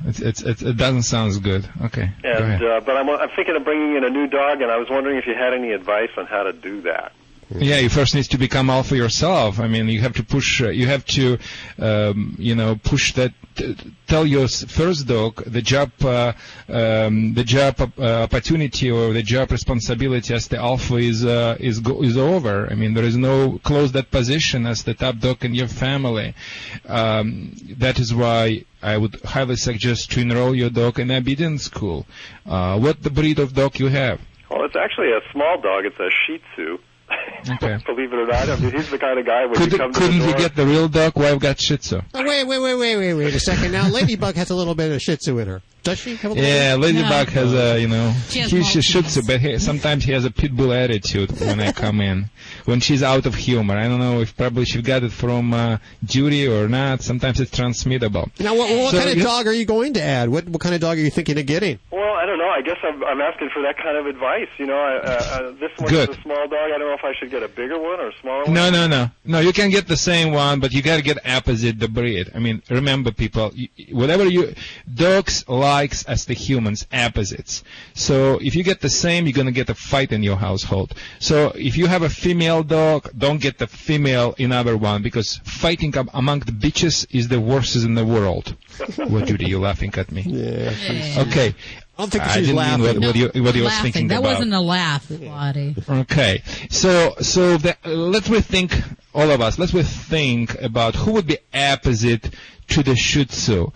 It doesn't sound good. Okay. And but I'm thinking of bringing in a new dog, and I was wondering if you had any advice on how to do that. Yeah, you first need to become alpha yourself. I mean, you have to push. You have to, push that. Tell your first dog the job opportunity or the job responsibility as the alpha is over. I mean, there is no close that position as the top dog in your family. That is why I would highly suggest to enroll your dog in obedience school. What the breed of dog you have? Well, it's actually a small dog. It's a Shih Tzu. Okay. Believe it or not, I mean, he's the kind of guy when he comes to the door. Couldn't you get the real dog? Why I've got Shih Tzu? Oh, wait a second. Now, Ladybug has a little bit of Shih Tzu in her. Does she have a little bit? Ladybug has a, huge Shih Tzu, but sometimes he has a pit bull attitude when I come in. When she's out of humor. I don't know if probably she got it from duty or not. Sometimes it's transmittable. Now, what kind of dog are you going to add? What kind of dog are you thinking of getting? Well, I don't know. I guess I'm asking for that kind of advice. You know, this one is a small dog. I don't know if I should get a bigger one or a smaller one. No, you can get the same one, but you got to get opposite the breed. I mean, remember, people, dogs likes as the humans opposites. So if you get the same, you're going to get a fight in your household. So if you have a female dog, don't get the female another one, because fighting among the bitches is the worst in the world. What, Judy, you laughing at me? Yeah. Okay. I don't think she's laughing. What you was thinking that about. That wasn't a laugh, Lottie. Okay. So let's rethink, all of us, let's rethink about who would be opposite to the Shih Tzu.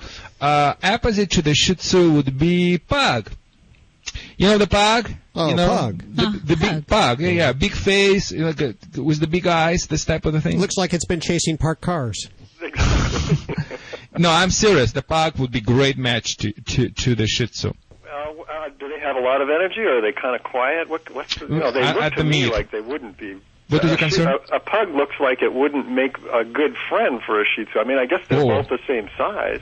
Opposite to the Shih Tzu would be Pug. You know the Pug? Oh, Pug. The big Pug. Yeah, big face, with the big eyes, this type of the thing. Looks like it's been chasing parked cars. No, I'm serious. The Pug would be great match to the Shih Tzu. Do they have a lot of energy, or are they kind of quiet? They look to me like they wouldn't be. What is your concern? A Pug looks like it wouldn't make a good friend for a Shih Tzu. I mean, I guess they're both the same size.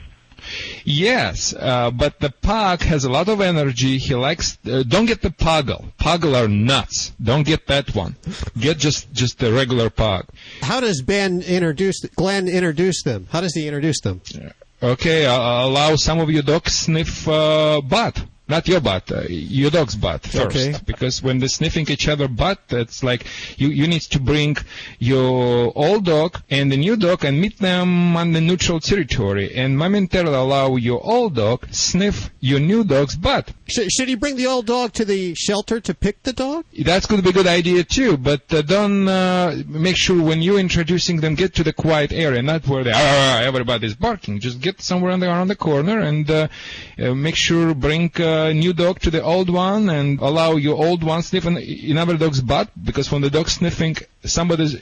Yes, but the Pug has a lot of energy. He likes. Don't get the Puggle. Puggle are nuts. Don't get that one. Get just the regular Pug. How does Glenn introduce them? How does he introduce them? Okay, allow some of your dogs sniff butt. Not your butt, your dog's butt first. Okay. Because when they're sniffing each other's butt, it's like you need to bring your old dog and the new dog and meet them on the neutral territory. And momentarily allow your old dog sniff your new dog's butt. Should he bring the old dog to the shelter to pick the dog? That's going to be a good idea too, but don't make sure when you're introducing them, get to the quiet area, not where everybody's barking. Just get somewhere around the corner and make sure bring new dog to the old one and allow your old one sniff another dog's butt, because when the dog's sniffing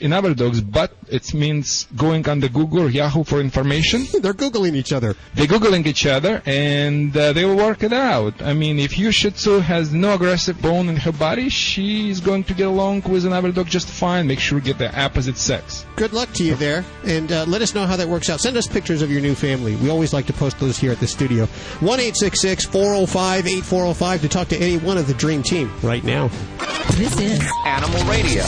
another dog's butt, it means going on the Google or Yahoo for information. They're Googling each other. They're Googling each other, and they will work it out. I mean, if your Shih Tzu has no aggressive bone in her body, she's going to get along with another dog just fine. Make sure you get the opposite sex. Good luck to you there, and let us know how that works out. Send us pictures of your new family. We always like to post those here at the studio. 1-866-405-8405 to talk to any one of the Dream Team right now. This is Animal Radio.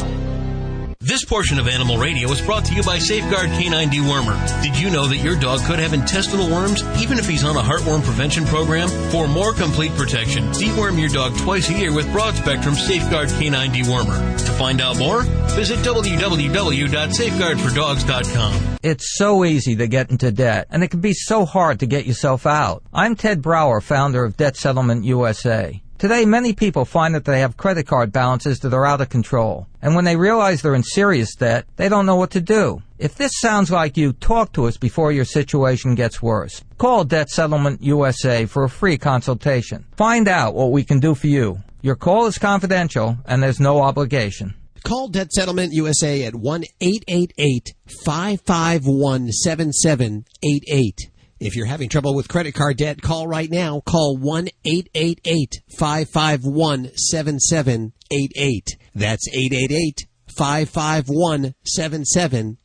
This portion of Animal Radio is brought to you by Safeguard Canine Dewormer. Did you know that your dog could have intestinal worms even if he's on a heartworm prevention program? For more complete protection, deworm your dog twice a year with broad-spectrum Safeguard Canine Dewormer. To find out more, visit www.safeguardfordogs.com. It's so easy to get into debt, and it can be so hard to get yourself out. I'm Ted Brower, founder of Debt Settlement USA. Today, many people find that they have credit card balances that are out of control. And when they realize they're in serious debt, they don't know what to do. If this sounds like you, talk to us before your situation gets worse. Call Debt Settlement USA for a free consultation. Find out what we can do for you. Your call is confidential, and there's no obligation. Call Debt Settlement USA at 1-888-551-7788. If you're having trouble with credit card debt, call right now. Call 1-888-551-7788. That's 888-551-7788.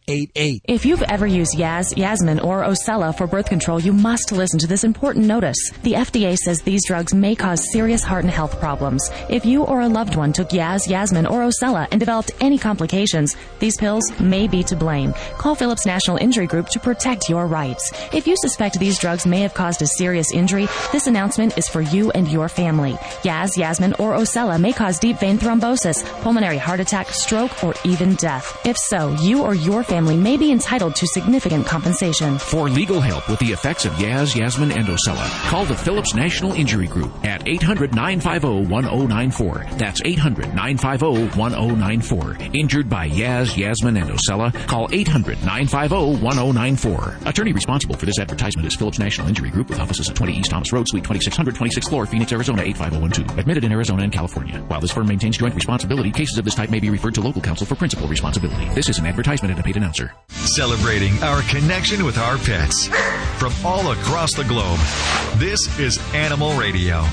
If you've ever used Yaz, Yasmin, or Ocella for birth control, you must listen to this important notice. The FDA says these drugs may cause serious heart and health problems. If you or a loved one took Yaz, Yasmin, or Ocella and developed any complications, these pills may be to blame. Call Phillips National Injury Group to protect your rights. If you suspect these drugs may have caused a serious injury, this announcement is for you and your family. Yaz, Yasmin, or Ocella may cause deep vein thrombosis, pulmonary heart attack, stroke, or even death. If so, you or your family may be entitled to significant compensation. For legal help with the effects of Yaz, Yasmin, and Ocella, call the Phillips National Injury Group at 800-950-1094. That's 800-950-1094. Injured by Yaz, Yasmin, and Ocella, call 800-950-1094. Attorney responsible for this advertisement is Phillips National Injury Group with offices at 20 East Thomas Road, Suite 2600, 26th floor, Phoenix, Arizona, 85012. Admitted in Arizona and California. While this firm maintains joint responsibility, cases of this type may be referred to local counsel for principal responsibility. This is an advertisement and a PETA announcer. Celebrating our connection with our pets. From all across the globe, this is Animal Radio.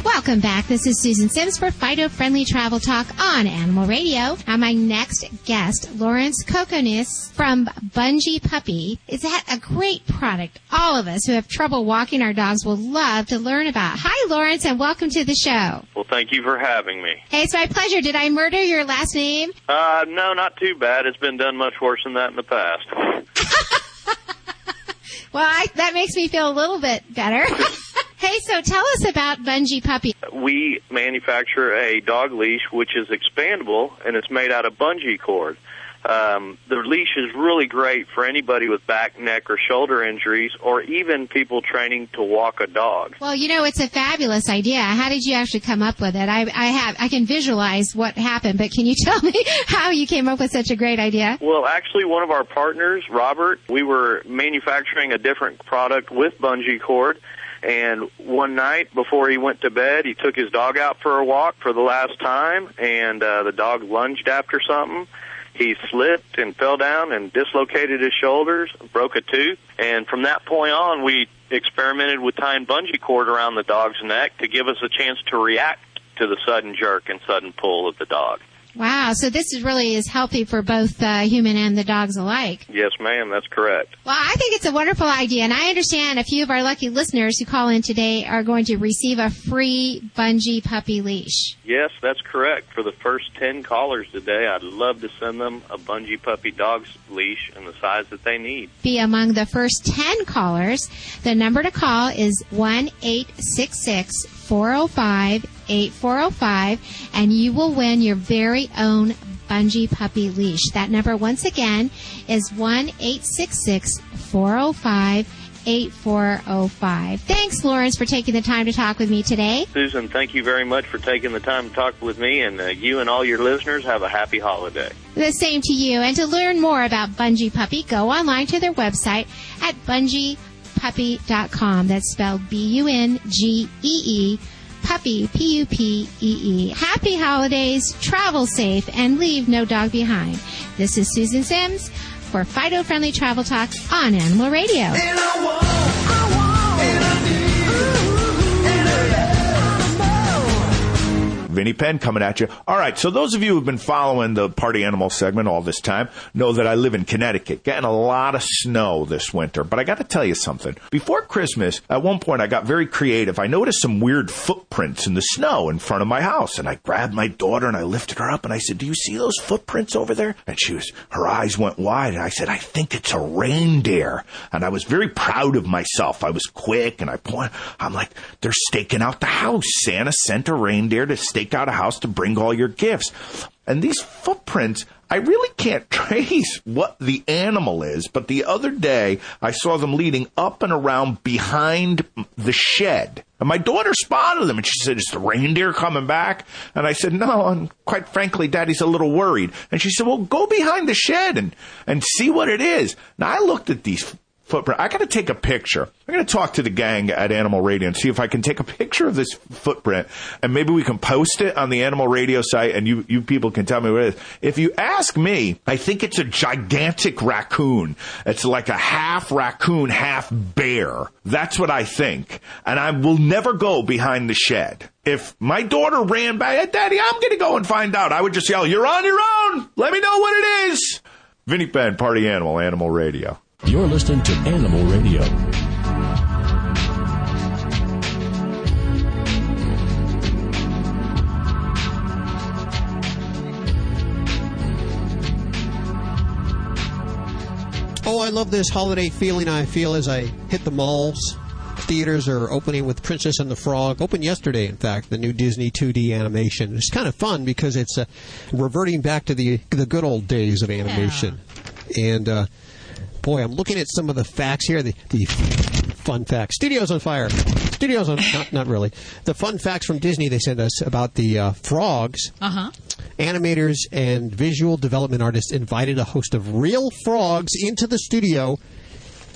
Welcome back. This is Susan Sims for Fido-Friendly Travel Talk on Animal Radio. And my next guest, Lawrence Kokonis from Bungee Puppy. Is that a great product all of us who have trouble walking our dogs will love to learn about. Hi, Lawrence, and welcome to the show. Well, thank you for having me. Hey, it's my pleasure. Did I murder your last name? No, not too bad. It's been done much worse than that in the past. Well, that makes me feel a little bit better. Hey, so tell us about Bungee Puppy. We manufacture a dog leash which is expandable, and it's made out of bungee cord. The leash is really great for anybody with back, neck, or shoulder injuries, or even people training to walk a dog. Well, it's a fabulous idea. How did you actually come up with it? I can visualize what happened, but can you tell me how you came up with such a great idea? Well, actually, one of our partners, Robert, we were manufacturing a different product with bungee cord, and one night before he went to bed, he took his dog out for a walk for the last time, and the dog lunged after something. He slipped and fell down and dislocated his shoulders, broke a tooth. And from that point on, we experimented with tying bungee cord around the dog's neck to give us a chance to react to the sudden jerk and sudden pull of the dog. Wow, so this really is healthy for both human and the dogs alike. Yes, ma'am, that's correct. Well, I think it's a wonderful idea, and I understand a few of our lucky listeners who call in today are going to receive a free Bungee Puppy leash. Yes, that's correct. For the first 10 callers today, I'd love to send them a Bungee Puppy dog's leash in the size that they need. Be among the first 10 callers. The number to call is 1-866-405-8405, and you will win your very own Bungee Puppy leash. That number, once again, is 1-866-405-8405. Thanks, Lawrence, for taking the time to talk with me today. Susan, thank you very much for taking the time to talk with me, and you and all your listeners have a happy holiday. The same to you. And to learn more about Bungee Puppy, go online to their website at bungeepuppy.com. That's spelled B-U-N-G-E-E. Puppy, P-U-P-E-E. Happy holidays, travel safe, and leave no dog behind. This is Susan Sims for Fido-Friendly Travel Talk on Animal Radio. Vinny Penn coming at you. All right, so those of you who've been following the Party Animal segment all this time know that I live in Connecticut, getting a lot of snow this winter. But I got to tell you something. Before Christmas, at one point I got very creative. I noticed some weird footprints in the snow in front of my house, and I grabbed my daughter and I lifted her up and I said, "Do you see those footprints over there?" And her eyes went wide, and I said, "I think it's a reindeer." And I was very proud of myself. I was quick, and I'm like, they're staking out the house. Santa sent a reindeer to stake out a house to bring all your gifts. And these footprints, I really can't trace what the animal is, but the other day I saw them leading up and around behind the shed. And my daughter spotted them, and she said, "Is the reindeer coming back?" And I said, "No, and quite frankly, Daddy's a little worried." And she said, "Well, go behind the shed and see what it is." Now, I looked at these footprint. I got to take a picture. I'm going to talk to the gang at Animal Radio and see if I can take a picture of this footprint, and maybe we can post it on the Animal Radio site, and you people can tell me what it is. If you ask me, I think it's a gigantic raccoon. It's like a half raccoon, half bear. That's what I think. And I will never go behind the shed. If my daughter ran back, "Hey, Daddy, I'm going to go and find out," I would just yell, "You're on your own. Let me know what it is." Vinny Penn, Party Animal, Animal Radio. You're listening to Animal Radio. Oh, I love this holiday feeling I feel as I hit the malls. Theaters are opening with Princess and the Frog. Opened yesterday, in fact, the new Disney 2D animation. It's kind of fun because it's reverting back to the good old days of animation. Yeah. And boy, I'm looking at some of the facts here. The fun facts. Studio's on fire. Studio's on... Not really. The fun facts from Disney they sent us about the frogs. Uh-huh. Animators and visual development artists invited a host of real frogs into the studio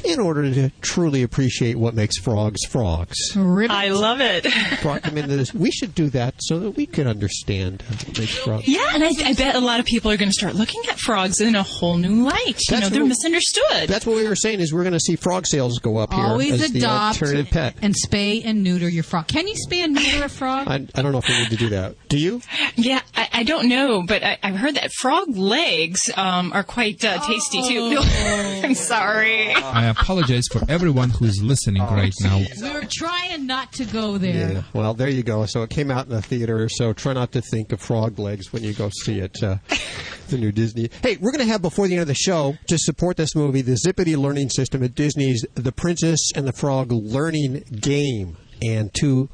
in order to truly appreciate what makes frogs frogs. I love it. Brought them into this. We should do that so that we could understand what makes frogs. Yeah, and I bet a lot of people are going to start looking at frogs in a whole new light. They're misunderstood. That's what we were saying, is we're going to see frog sales go up here Always as the adopt alternative pet. and spay and neuter your frog. Can you spay and neuter a frog? I don't know if we need to do that. Do you? Yeah, I don't know, but I've heard that frog legs are quite tasty, too. I'm sorry. I apologize for everyone who's listening right now. We're trying not to go there. Yeah. Well, there you go. So it came out in the theater, so try not to think of frog legs when you go see it. The new Disney. Hey, we're going to have, before the end of the show, to support this movie, the Zippity Learning System at Disney's The Princess and the Frog Learning Game, and 2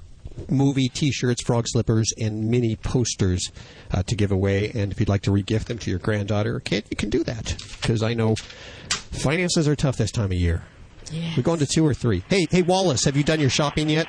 movie T-shirts, frog slippers, and mini posters to give away. And if you'd like to re-gift them to your granddaughter or kid, you can do that, because I know finances are tough this time of year. Yeah. We're going to 2 or 3. Hey, Wallace, have you done your shopping yet?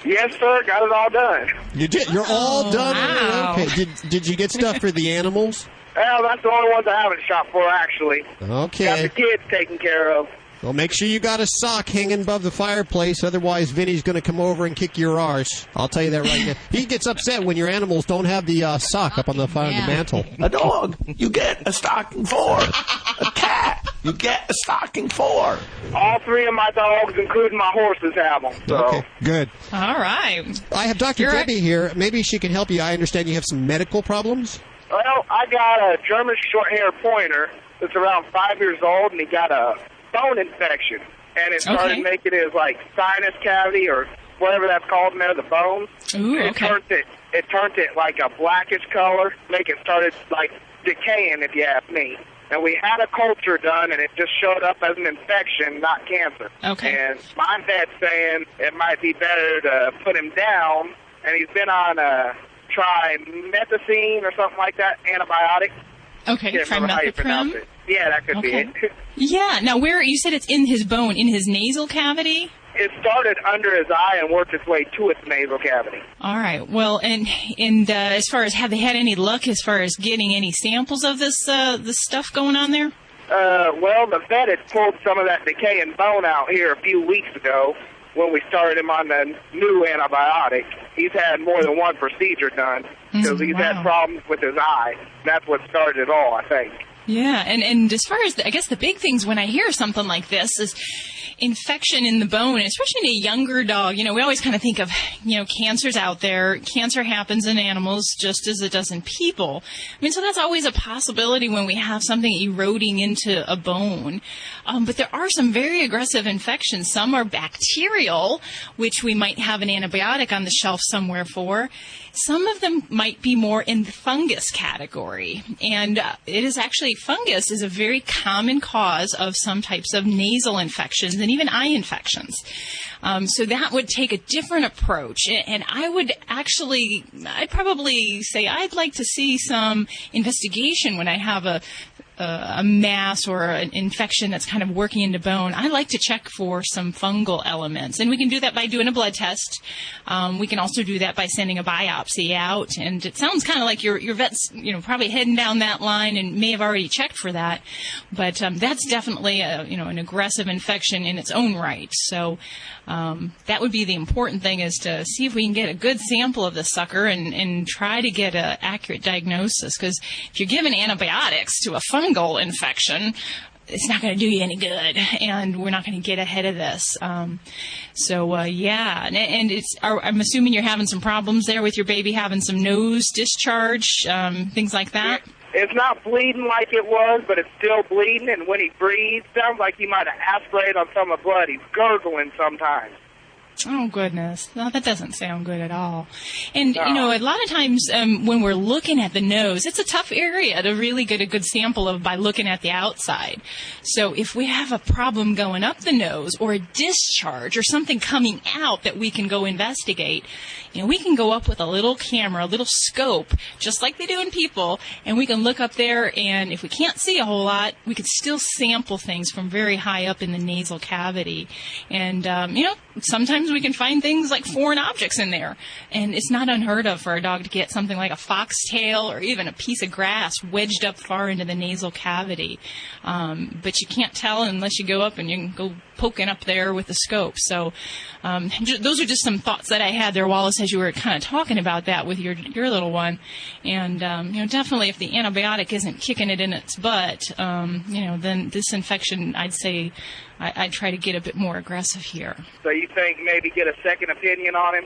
Yes, sir. Got it all done. You did? You're all done? Wow. Okay. Did you get stuff for the animals? Well, that's the only ones I haven't shopped for, actually. Okay. Got the kids taken care of. Well, make sure you got a sock hanging above the fireplace, otherwise Vinny's going to come over and kick your arse. I'll tell you that right now. He gets upset when your animals don't have the sock up on the fire, the mantle. A dog, you get a stocking for. A cat, you get a stocking for. All 3 of my dogs, including my horses, have them. So. Okay, good. All right. I have Dr. Debbie here. Maybe she can help you. I understand you have some medical problems? Well, I got a German short-haired pointer that's around 5 years old, and he got a bone infection, and it started making his sinus cavity or whatever that's called in there, the bones. Ooh, it turned it like a blackish color, started decaying, if you ask me. And we had a culture done, and it just showed up as an infection, not cancer. Okay. And my vet's saying it might be better to put him down, and he's been on trimethicine or something like that, antibiotic. Okay, trimethoprim. Yeah, that could be it. Yeah. Now, you said it's in his bone, in his nasal cavity? It started under his eye and worked its way to its nasal cavity. All right. Well, and as far as, have they had any luck as far as getting any samples of this stuff going on there? Well, the vet had pulled some of that decaying bone out here a few weeks ago when we started him on the new antibiotic. He's had more than one procedure done because he's had problems with his eye. That's what started it all, I think. Yeah, and as far as, I guess the big things when I hear something like this is infection in the bone, especially in a younger dog. We always kind of think of, cancer's out there. Cancer happens in animals just as it does in people. So that's always a possibility when we have something eroding into a bone. But there are some very aggressive infections. Some are bacterial, which we might have an antibiotic on the shelf somewhere for. Some of them might be more in the fungus category. And it is actually, fungus is a very common cause of some types of nasal infections and even eye infections. So that would take a different approach. And I'd probably say I'd like to see some investigation when I have a mass or an infection that's kind of working into bone. I like to check for some fungal elements. And we can do that by doing a blood test. We can also do that by sending a biopsy out. And it sounds kind of like your vet's, probably heading down that line and may have already checked for that. But that's definitely an aggressive infection in its own right. So that would be the important thing, is to see if we can get a good sample of the sucker and try to get an accurate diagnosis. Because if you're giving antibiotics to a fungal infection, it's not going to do you any good, and we're not going to get ahead of this. And I'm assuming you're having some problems there with your baby, having some nose discharge, things like that. It's not bleeding like it was, but it's still bleeding, and when he breathes, sounds like he might have aspirated on some of the blood. He's gurgling sometimes. Oh, goodness. No, that doesn't sound good at all. And, a lot of times when we're looking at the nose, it's a tough area to really get a good sample of by looking at the outside. So if we have a problem going up the nose or a discharge or something coming out that we can go investigate, we can go up with a little camera, a little scope, just like they do in people, and we can look up there, and if we can't see a whole lot, we could still sample things from very high up in the nasal cavity. And, sometimes we can find things like foreign objects in there. And it's not unheard of for a dog to get something like a foxtail or even a piece of grass wedged up far into the nasal cavity. But you can't tell unless you go up and you can go poking up there with the scope. So those are just some thoughts that I had there, Wallace, as you were kind of talking about that with your little one. And, definitely if the antibiotic isn't kicking it in its butt, then this infection, I'd say, I'd try to get a bit more aggressive here. So you think maybe get a second opinion on him?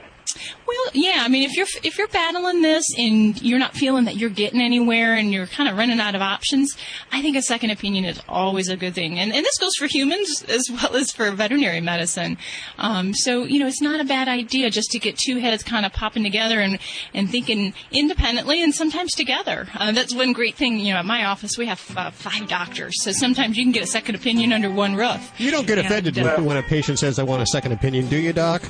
Well, yeah. I mean, if you're battling this and you're not feeling that you're getting anywhere and you're kind of running out of options, I think a second opinion is always a good thing. And this goes for humans as well as for veterinary medicine. So it's not a bad idea just to get two heads kind of popping together and thinking independently and sometimes together. That's one great thing. At my office we have 5 doctors, so sometimes you can get a second opinion under one roof. You don't get offended when a patient says, "I want a second opinion," do you, Doc?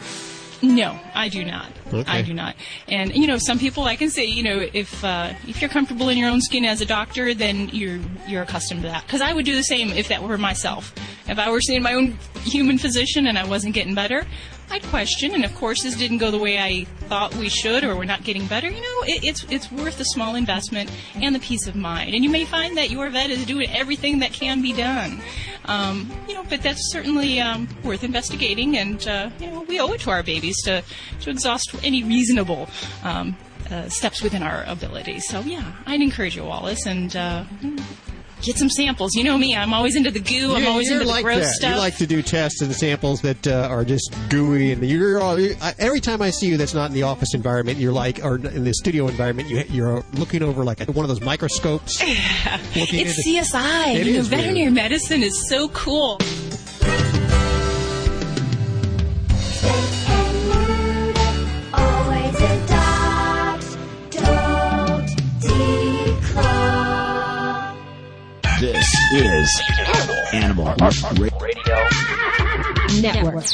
No, I do not. Okay. I do not. And some people, I can say, if you're comfortable in your own skin as a doctor, then you're accustomed to that. Because I would do the same if that were myself. If I were seeing my own human physician and I wasn't getting better, I'd question. And if courses didn't go the way I thought we should, or we're not getting better, it's worth the small investment and the peace of mind. And you may find that your vet is doing everything that can be done. But that's certainly worth investigating, and we owe it to our babies to exhaust any reasonable steps within our ability. So yeah, I'd encourage you, Wallace, and get some samples. You know me, I'm always into the goo. I'm always into the gross stuff. You like to do tests and samples that are just gooey, and every time I see you that's not in the office environment, you're like, or in the studio environment, you're looking over like one of those microscopes. It's CSI. Veterinary medicine is so cool. This is Animal Radio Network.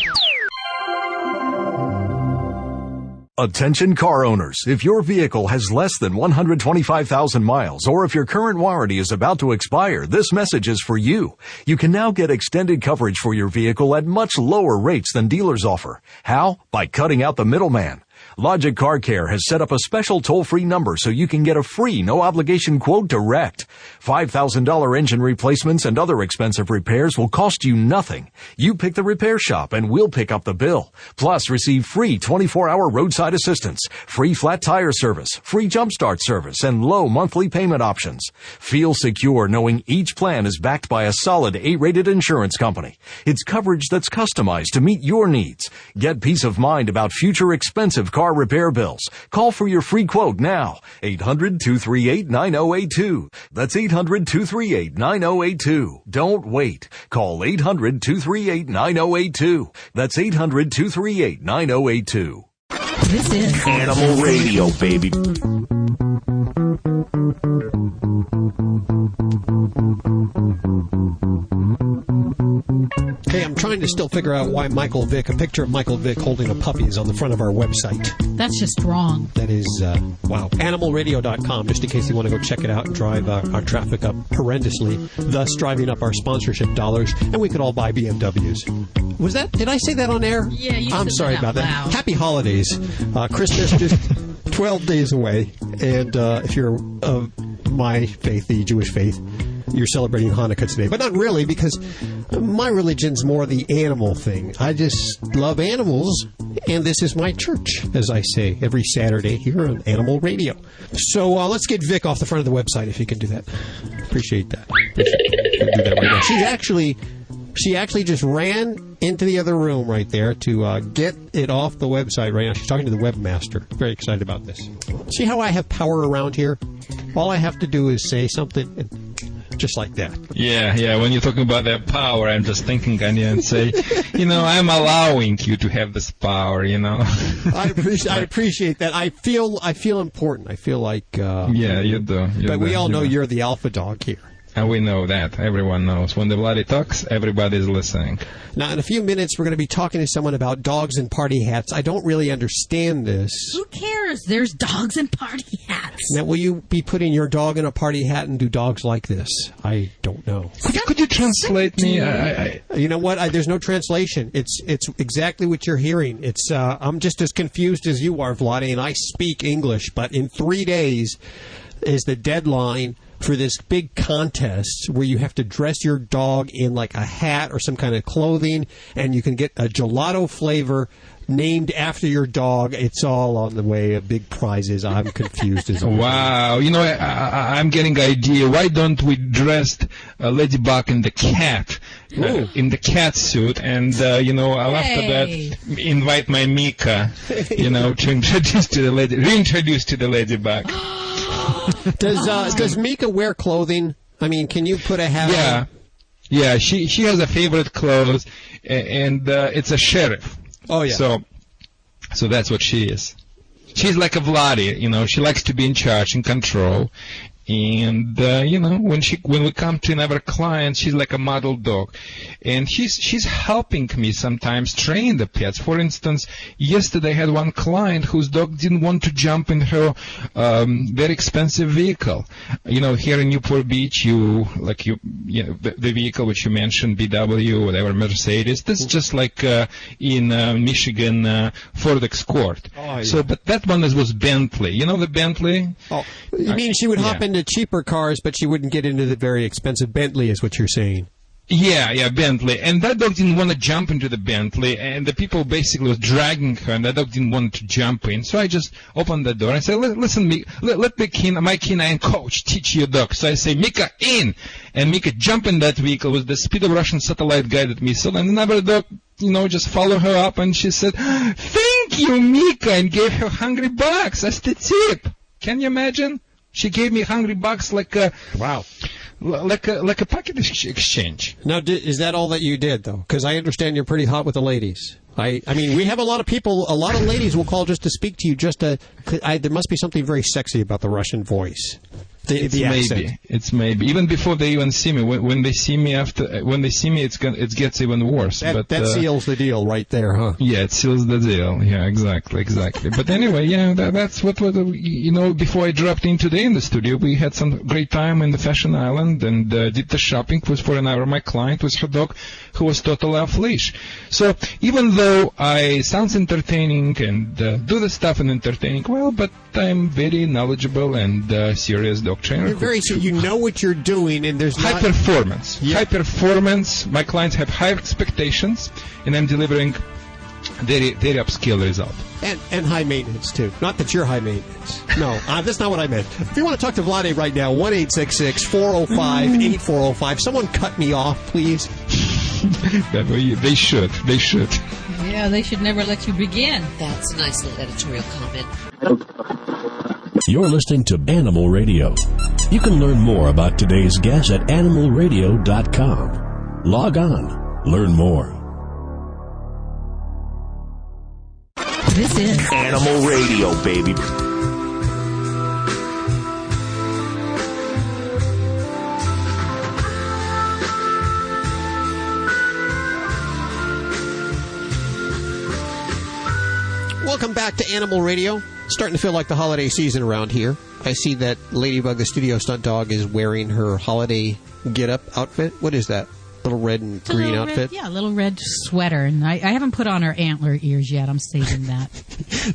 Attention car owners. If your vehicle has less than 125,000 miles or if your current warranty is about to expire, this message is for you. You can now get extended coverage for your vehicle at much lower rates than dealers offer. How? By cutting out the middleman. Logic Car Care has set up a special toll-free number so you can get a free, no-obligation quote direct. $5,000 engine replacements and other expensive repairs will cost you nothing. You pick the repair shop and we'll pick up the bill. Plus, receive free 24-hour roadside assistance, free flat tire service, free jump start service, and low monthly payment options. Feel secure knowing each plan is backed by a solid A-rated insurance company. It's coverage that's customized to meet your needs. Get peace of mind about future expensive car repair bills. Call for your free quote now. 800-238-9082. That's 800-238-9082. Don't wait. Call 800-238-9082. That's 800-238-9082. This is Animal Radio, baby. Hey, I'm trying to still figure out why a picture of Michael Vick holding a puppy is on the front of our website. That's just wrong. That is, wow. Animalradio.com, just in case you want to go check it out and drive our traffic up horrendously, thus driving up our sponsorship dollars, and we could all buy BMWs. Did I say that on air? Yeah, you I'm said sorry that about that. loud. Happy holidays. Christmas just 12 days away, and if you're of my faith, the Jewish faith, you're celebrating Hanukkah today, but not really, because my religion's more the animal thing. I just love animals, and this is my church, as I say every Saturday here on Animal Radio. So let's get Vic off the front of the website, if you can do that. Appreciate that. Do that right now. She actually just ran into the other room right there to get it off the website right now. She's talking to the webmaster. Very excited about this. See how I have power around here? All I have to do is say something, just like that. Yeah. When you're talking about that power, I'm just thinking, Anya, and say, I'm allowing you to have this power, I appreciate that. I feel important. I feel like... yeah, you do. But we all know you're the alpha dog here. And we know that. Everyone knows. When the Vladi talks, everybody's listening. Now, in a few minutes, we're going to be talking to someone about dogs and party hats. I don't really understand this. Who cares? There's dogs and party hats. Now, will you be putting your dog in a party hat, and do dogs like this? I don't know. Could you translate me? You know what? There's no translation. It's exactly what you're hearing. It's I'm just as confused as you are, Vladi, and I speak English, but in 3 days is the deadline for this big contest where you have to dress your dog in like a hat or some kind of clothing, and you can get a gelato flavor named after your dog. It's all on the way of big prizes. I'm confused as well. Wow. You know, I'm getting an idea. Why don't we dress Ladybug in the cat, in the cat suit, and, I'll after that invite my Mika, to introduce to the reintroduce to the Ladybug. Does Mika wear clothing? I mean, can you put a hat on? Yeah, she has a favorite clothes, and it's a sheriff. Oh, yeah. So that's what she is. She's like a Vladi, she likes to be in charge and control. And, when we come to another client, she's like a model dog. And she's helping me sometimes train the pets. For instance, yesterday I had one client whose dog didn't want to jump in her very expensive vehicle. Here in Newport Beach, the vehicle which you mentioned, BW, whatever, Mercedes, this is just like in Michigan, Ford Escort. Oh, yeah. So, but that one was Bentley. You know the Bentley? Oh, you mean she would hop into cheaper cars, but she wouldn't get into the very expensive Bentley, is what you're saying. Yeah, Bentley. And that dog didn't want to jump into the Bentley, and the people basically was dragging her, and that dog didn't want to jump in. So I just opened the door and said, listen, let my canine coach teach your dog. So I say, Mika, in! And Mika jumped in that vehicle with the speed of Russian satellite guided missile, and another dog, just followed her up, and she said, thank you, Mika, and gave her $100 as the tip. Can you imagine? She gave me $100 like a like a pocket exchange. Now, is that all that you did, though? Because I understand you're pretty hot with the ladies. I mean, we have a lot of ladies will call just to speak to you. There must be something very sexy about the Russian voice. It's maybe even before they even see me. When they see me it gets even worse. That seals the deal right there, huh? Yeah, it seals the deal. Yeah, exactly. But anyway, that's what before I dropped in today in the studio, we had some great time in the Fashion Island and did the shopping. Was for an hour. My client was her dog, who was totally off leash. So even though I sounds entertaining and do the stuff and entertaining, but I'm very knowledgeable and serious dog trainer. You know what you're doing, and there's high performance. Yeah. High performance. My clients have high expectations, and I'm delivering very, very upscale result. And high maintenance too. Not that you're high maintenance. No, that's not what I meant. If you want to talk to Vlade right now, 1-866-405-8405. Someone cut me off, please. They should. Yeah, they should never let you begin. That's a nice little editorial comment. You're listening to Animal Radio. You can learn more about today's guest at animalradio.com. Log on. Learn more. This is Animal Radio, baby. Welcome back to Animal Radio. Starting to feel like the holiday season around here. I see that Ladybug, the studio stunt dog, is wearing her holiday get-up outfit. What is that? Little red and green outfit? A little red sweater. And I haven't put on her antler ears yet. I'm saving that.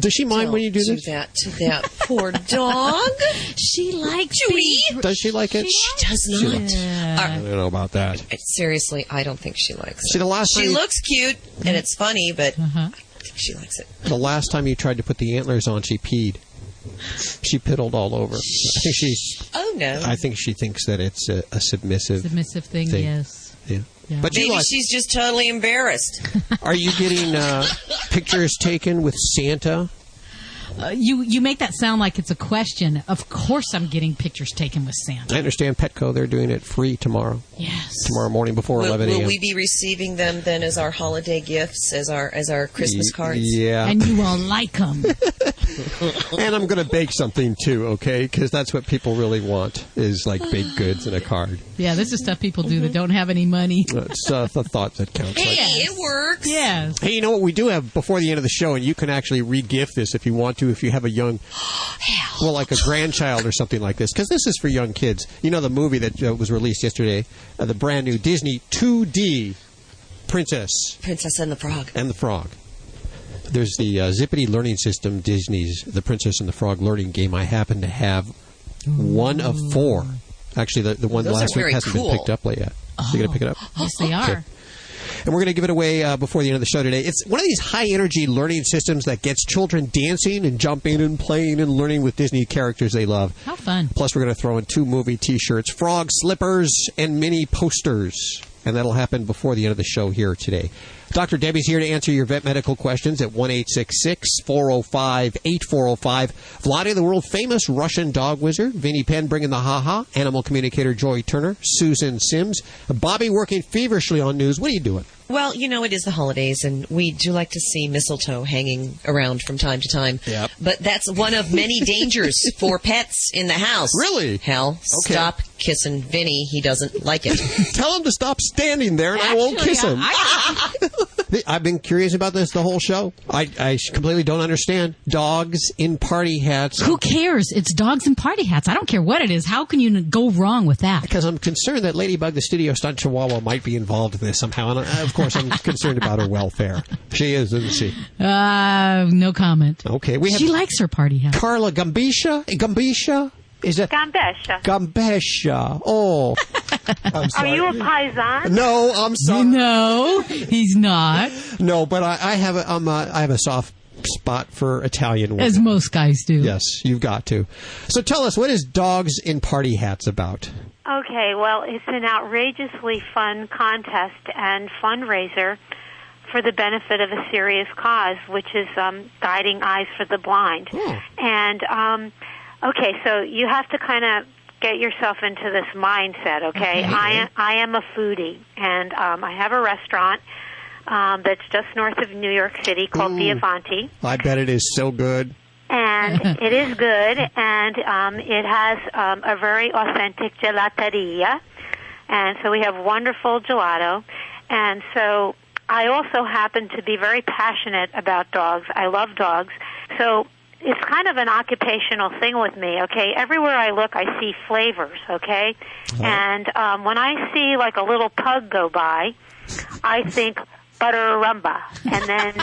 Does she mind when you do this? That to that poor dog. She likes it. Does she like it? She does not. I don't know about that. Seriously, I don't think she likes it. See, she looks cute, and it's funny, but I think she likes it. The last time you tried to put the antlers on, she peed. She piddled all over. I think she's... Oh, no. I think she thinks that it's a submissive thing. Yes. Yeah. But maybe she's just totally embarrassed. Are you getting pictures taken with Santa? You make that sound like it's a question. Of course I'm getting pictures taken with Santa. I understand Petco, they're doing it free tomorrow. Yes. Tomorrow morning before 11 a.m. Will we be receiving them then as our holiday gifts, as our Christmas cards? Yeah. And you will like them. And I'm going to bake something too, okay? Because that's what people really want, is like baked goods and a card. Yeah, this is stuff people do that don't have any money. It's the thought that counts. Hey, it works. Yes. Hey, you know what we do have before the end of the show, and you can actually re-gift this if you want to, if you have a young, well, like a grandchild or something like this, because this is for young kids. You know the movie that was released yesterday, the brand new Disney 2D Princess and the Frog. And the Frog. There's the Zippity Learning System, Disney's The Princess and the Frog learning game. I happen to have one of 4. Actually, the one last week hasn't been picked up yet. So you're going to pick it up? Yes, they are. Okay. And we're going to give it away before the end of the show today. It's one of these high-energy learning systems that gets children dancing and jumping and playing and learning with Disney characters they love. How fun. Plus, we're going to throw in 2 movie T-shirts, frog slippers, and mini posters. And that'll happen before the end of the show here today. Dr. Debbie's here to answer your vet medical questions at 1-866-405-8405. Vladi, the world-famous Russian dog wizard. Vinnie Penn bringing the ha-ha. Animal communicator Joy Turner. Susan Sims. Bobby working feverishly on news. What are you doing? Well, you know, it is the holidays, and we do like to see mistletoe hanging around from time to time. Yep. But that's one of many dangers for pets in the house. Really? Hell, stop kissing Vinny. He doesn't like it. Tell him to stop standing there, and I won't kiss him. I've been curious about this the whole show. I completely don't understand. Dogs in party hats. Who cares? It's dogs in party hats. I don't care what it is. How can you go wrong with that? Because I'm concerned that Ladybug, the studio stunt chihuahua, might be involved in this somehow. And of course, I'm concerned about her welfare. She is, isn't she? No comment. Okay. She likes her party hat. Carla Gambisha? Is it? Gambesha. Oh. I'm sorry. Are you a paisan? No, I'm sorry. No, he's not. No, but I have a soft spot for Italian women. As most guys do. Yes, you've got to. So tell us, what is Dogs in Party Hats about? Okay, well, it's an outrageously fun contest and fundraiser for the benefit of a serious cause, which is Guiding Eyes for the Blind. Oh. And, okay, so you have to kind of get yourself into this mindset, okay? I am a foodie, and I have a restaurant that's just north of New York City called The Avanti. I bet it is so good. And it is good, and it has a very authentic gelateria, and so we have wonderful gelato. And so I also happen to be very passionate about dogs. I love dogs. So it's kind of an occupational thing with me, okay? Everywhere I look, I see flavors, okay? And when I see, like, a little pug go by, I think butterumba. And then...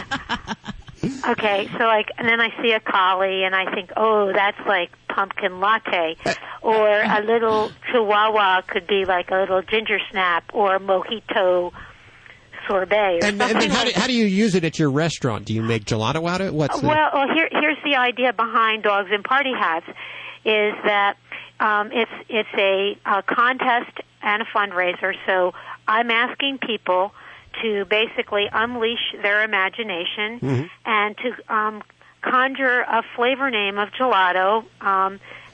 Okay, so and then I see a collie and I think, oh, that's like pumpkin latte. Or a little chihuahua could be like a little ginger snap or mojito sorbet. And how do you use it at your restaurant? Do you make gelato out of it? Here's the idea behind Dogs in Party Hats is that it's a contest and a fundraiser. So I'm asking people to basically unleash their imagination and to conjure a flavor name of gelato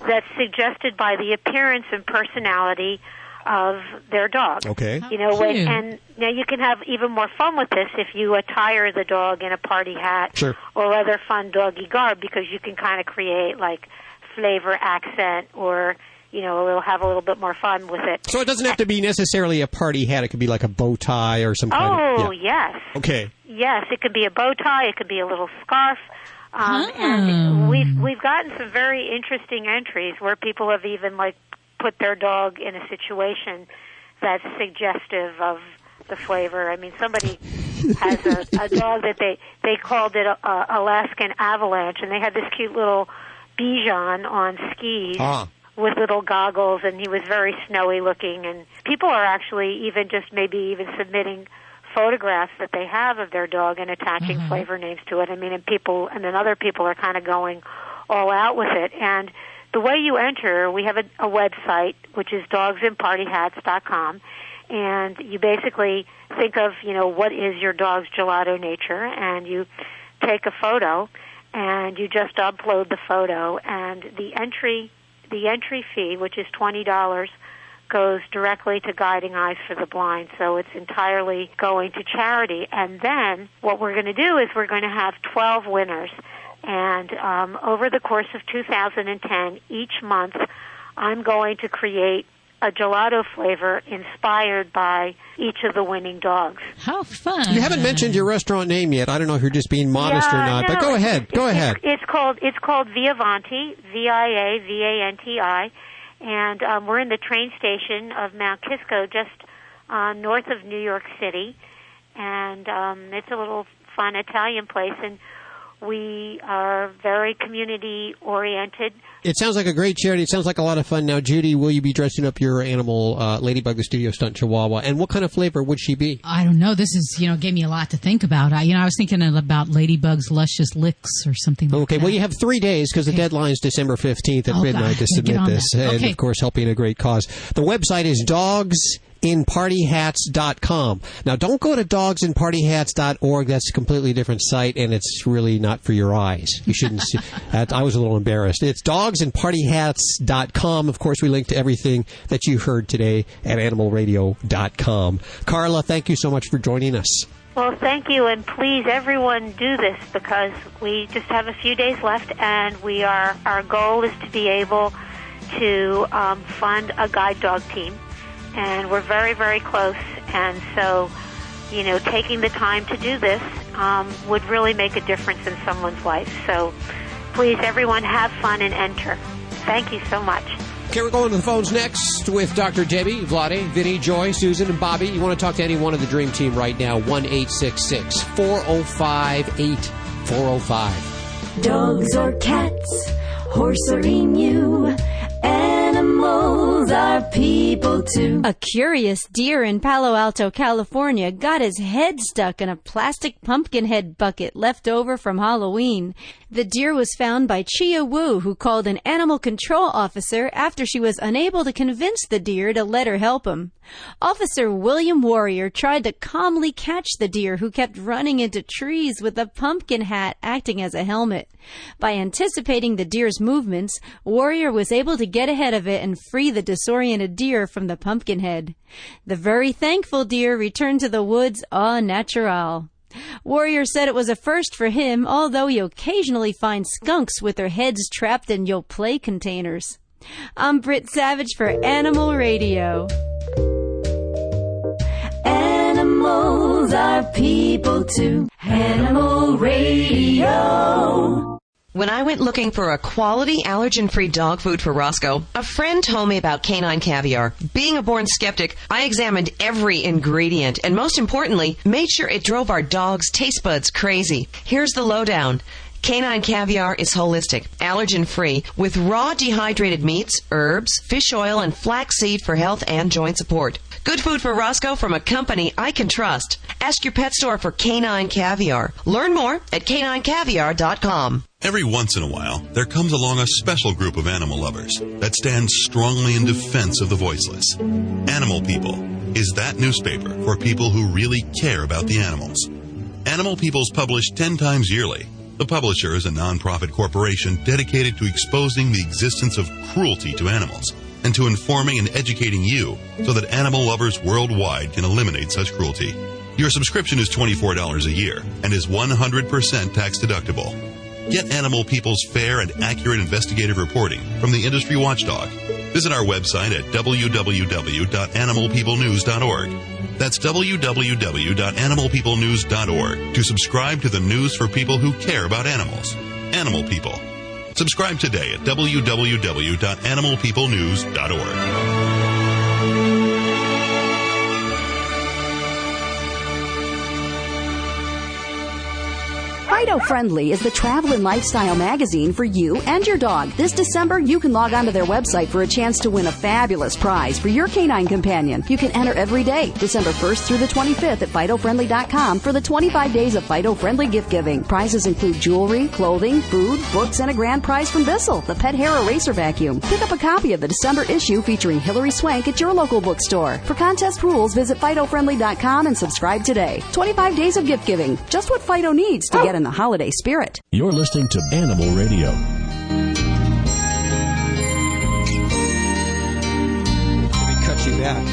that's suggested by the appearance and personality of their dog. Okay. You know, and now you can have even more fun with this if you attire the dog in a party hat or other fun doggy garb, because you can kind of create like flavor accent or have a little bit more fun with it. So it doesn't have to be necessarily a party hat. It could be like a bow tie or some kind of... Oh, yes. Okay. Yes, it could be a bow tie. It could be a little scarf. And we've gotten some very interesting entries where people have even, like, put their dog in a situation that's suggestive of the flavor. I mean, somebody has a dog that they called it Alaskan Avalanche, and they had this cute little Bichon on skis. With little goggles, and he was very snowy looking, and people are actually even submitting photographs that they have of their dog and attaching flavor names to it. I mean, and then other people are kind of going all out with it. And the way you enter, we have a website, which is dogsinpartyhats.com, and you basically think of, what is your dog's gelato nature, and you take a photo, and you just upload the photo, and the entry fee, which is $20, goes directly to Guiding Eyes for the Blind. So it's entirely going to charity. And then what we're going to do is we're going to have 12 winners. And over the course of 2010, each month, I'm going to create a gelato flavor inspired by each of the winning dogs. How fun. You haven't mentioned your restaurant name yet. I don't know if you're just being modest or not, but go ahead. Go ahead. It's called Viavanti, Viavanti, and we're in the train station of Mount Kisco, just north of New York City, and it's a little fun Italian place, and we are very community-oriented. It sounds like a great charity. It sounds like a lot of fun. Now, Judy, will you be dressing up your animal, Ladybug, the studio stunt chihuahua? And what kind of flavor would she be? I don't know. This is, gave me a lot to think about. I was thinking about Ladybug's Luscious Licks or something like that. Okay, well, you have 3 days because the deadline's December 15th at midnight to submit this. And, of course, helping a great cause. The website is dogsinpartyhats.com. Now, don't go to dogsinpartyhats.org. That's a completely different site, and it's really not for your eyes. You shouldn't see that. I was a little embarrassed. It's dogsinpartyhats.com. Of course, we link to everything that you heard today at animalradio.com. Carla, thank you so much for joining us. Well, thank you, and please, everyone, do this because we just have a few days left, and our goal is to be able to fund a guide dog team. And we're very, very close. And so, taking the time to do this would really make a difference in someone's life. So please, everyone, have fun and enter. Thank you so much. Okay, we're going to the phones next with Dr. Debbie, Vlade, Vinny, Joy, Susan, and Bobby. You want to talk to any one of the Dream Team right now, 1-866-405-8405. Dogs or cats, horse or emu, animals are people too. A curious deer in Palo Alto, California got his head stuck in a plastic pumpkin head bucket left over from Halloween. The deer was found by Chia Wu, who called an animal control officer after she was unable to convince the deer to let her help him. Officer William Warrior tried to calmly catch the deer, who kept running into trees with a pumpkin hat acting as a helmet. By anticipating the deer's movements, Warrior was able to get ahead of it and free the disoriented deer from the pumpkin head. The very thankful deer returned to the woods au naturel. Warrior said it was a first for him, although he occasionally finds skunks with their heads trapped in Yoplait containers. I'm Britt Savage for Animal Radio. Animals are people too. Animal Radio. When I went looking for a quality allergen-free dog food for Roscoe, a friend told me about canine caviar. Being a born skeptic, I examined every ingredient and, most importantly, made sure it drove our dog's taste buds crazy. Here's the lowdown. Canine caviar is holistic, allergen-free, with raw dehydrated meats, herbs, fish oil, and flaxseed for health and joint support. Good food for Roscoe from a company I can trust. Ask your pet store for canine caviar. Learn more at caninecaviar.com. Every once in a while, there comes along a special group of animal lovers that stands strongly in defense of the voiceless. Animal People is that newspaper for people who really care about the animals. Animal People's published 10 times yearly. The publisher is a non-profit corporation dedicated to exposing the existence of cruelty to animals and to informing and educating you so that animal lovers worldwide can eliminate such cruelty. Your subscription is $24 a year and is 100% tax deductible. Get Animal People's fair and accurate investigative reporting from the industry watchdog. Visit our website at www.animalpeoplenews.org. That's www.animalpeoplenews.org to subscribe to the news for people who care about animals. Animal People. Subscribe today at www.animalpeoplenews.org. Fido Friendly is the travel and lifestyle magazine for you and your dog. This December, you can log on to their website for a chance to win a fabulous prize for your canine companion. You can enter every day, December 1st through the 25th at FidoFriendly.com for the 25 days of Fido Friendly gift giving. Prizes include jewelry, clothing, food, books, and a grand prize from Bissell, the pet hair eraser vacuum. Pick up a copy of the December issue featuring Hillary Swank at your local bookstore. For contest rules, visit FidoFriendly.com and subscribe today. 25 days of gift giving. Just what Fido needs to get in the holiday spirit. You're listening to Animal Radio. Let me cut you back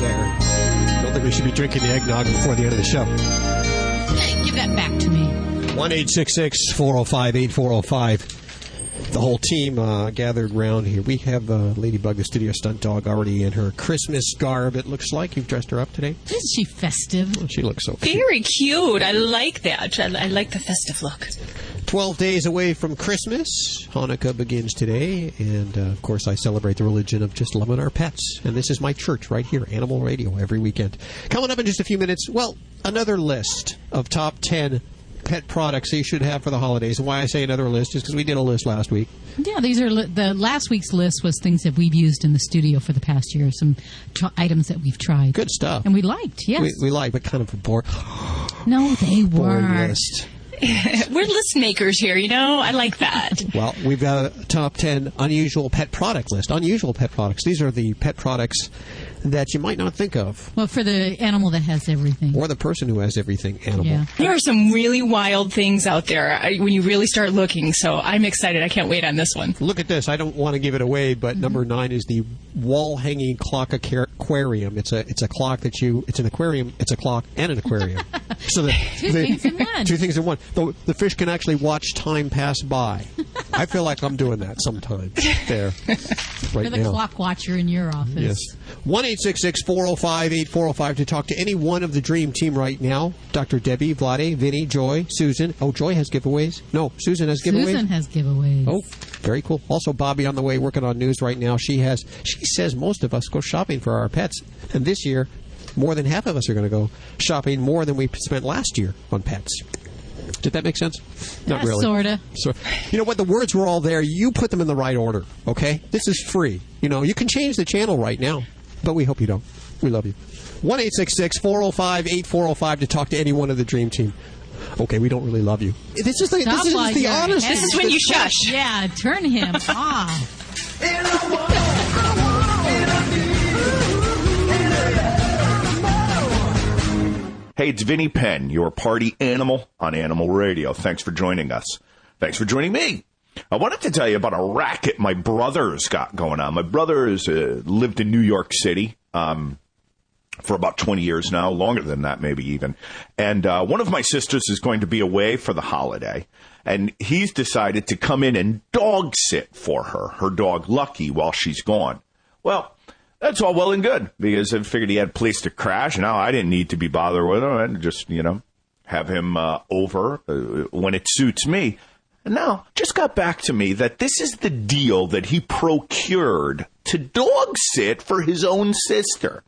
there. I don't think we should be drinking the eggnog before the end of the show. Hey, give that back to me. 1-866-405-8405. The whole team gathered round here. We have Ladybug, the studio stunt dog, already in her Christmas garb, it looks like. You've dressed her up today? Isn't she festive? Oh, she looks so cute. Very cute. I like that. I like the festive look. 12 days away from Christmas. Hanukkah begins today. And, of course, I celebrate the religion of just loving our pets. And this is my church right here, Animal Radio, every weekend. Coming up in just a few minutes, well, another list of top 10 pet products you should have for the holidays. And why I say another list is because we did a list last week. Yeah, these are the last week's list was things that we've used in the studio for the past year. Some items that we've tried. Good stuff. And we liked, yes. We liked, but kind of a boring. No, they weren't. List. We're list makers here, I like that. Well, we've got a top 10 unusual pet product list. Unusual pet products. These are the pet products that you might not think of. Well, for the animal that has everything. Or the person who has everything animal. Yeah. There are some really wild things out there when you really start looking, so I'm excited. I can't wait on this one. Look at this. I don't want to give it away, but number 9 is the wall-hanging clock aquarium. It's a clock that it's an aquarium, it's a clock, and an aquarium. So Two things in one. Two things in one. The fish can actually watch time pass by. I feel like I'm doing that sometimes there, right For the now. clock watcher in your office. Yes. 1-866-405-8405 to talk to any one of the Dream Team right now. Dr. Debbie, Vlade, Vinny, Joy, Susan. Oh, Joy has giveaways? No, Susan has giveaways? Susan has giveaways. Oh, very cool. Also, Bobby on the way working on news right now. She says most of us go shopping for our pets. And this year, more than half of us are going to go shopping more than we spent last year on pets. Did that make sense? Not really. Sort of. So, you know what? The words were all there. You put them in the right order, okay? This is free. You can change the channel right now, but we hope you don't. We love you. 1-866-405-8405 to talk to any one of the Dream Team. Okay, we don't really love you. This is the honest. This is when you shush. Yeah, turn him off. Hey, it's Vinny Penn, your party animal on Animal Radio. Thanks for joining us. Thanks for joining me. I wanted to tell you about a racket my brother's got going on. My brother's lived in New York City for about 20 years now, longer than that maybe even. And one of my sisters is going to be away for the holiday, and he's decided to come in and dog sit for her dog Lucky, while she's gone. Well, that's all well and good, because I figured he had a place to crash. Now I didn't need to be bothered with him. I'd just, have him over when it suits me. And now, just got back to me that this is the deal that he procured to dog sit for his own sister.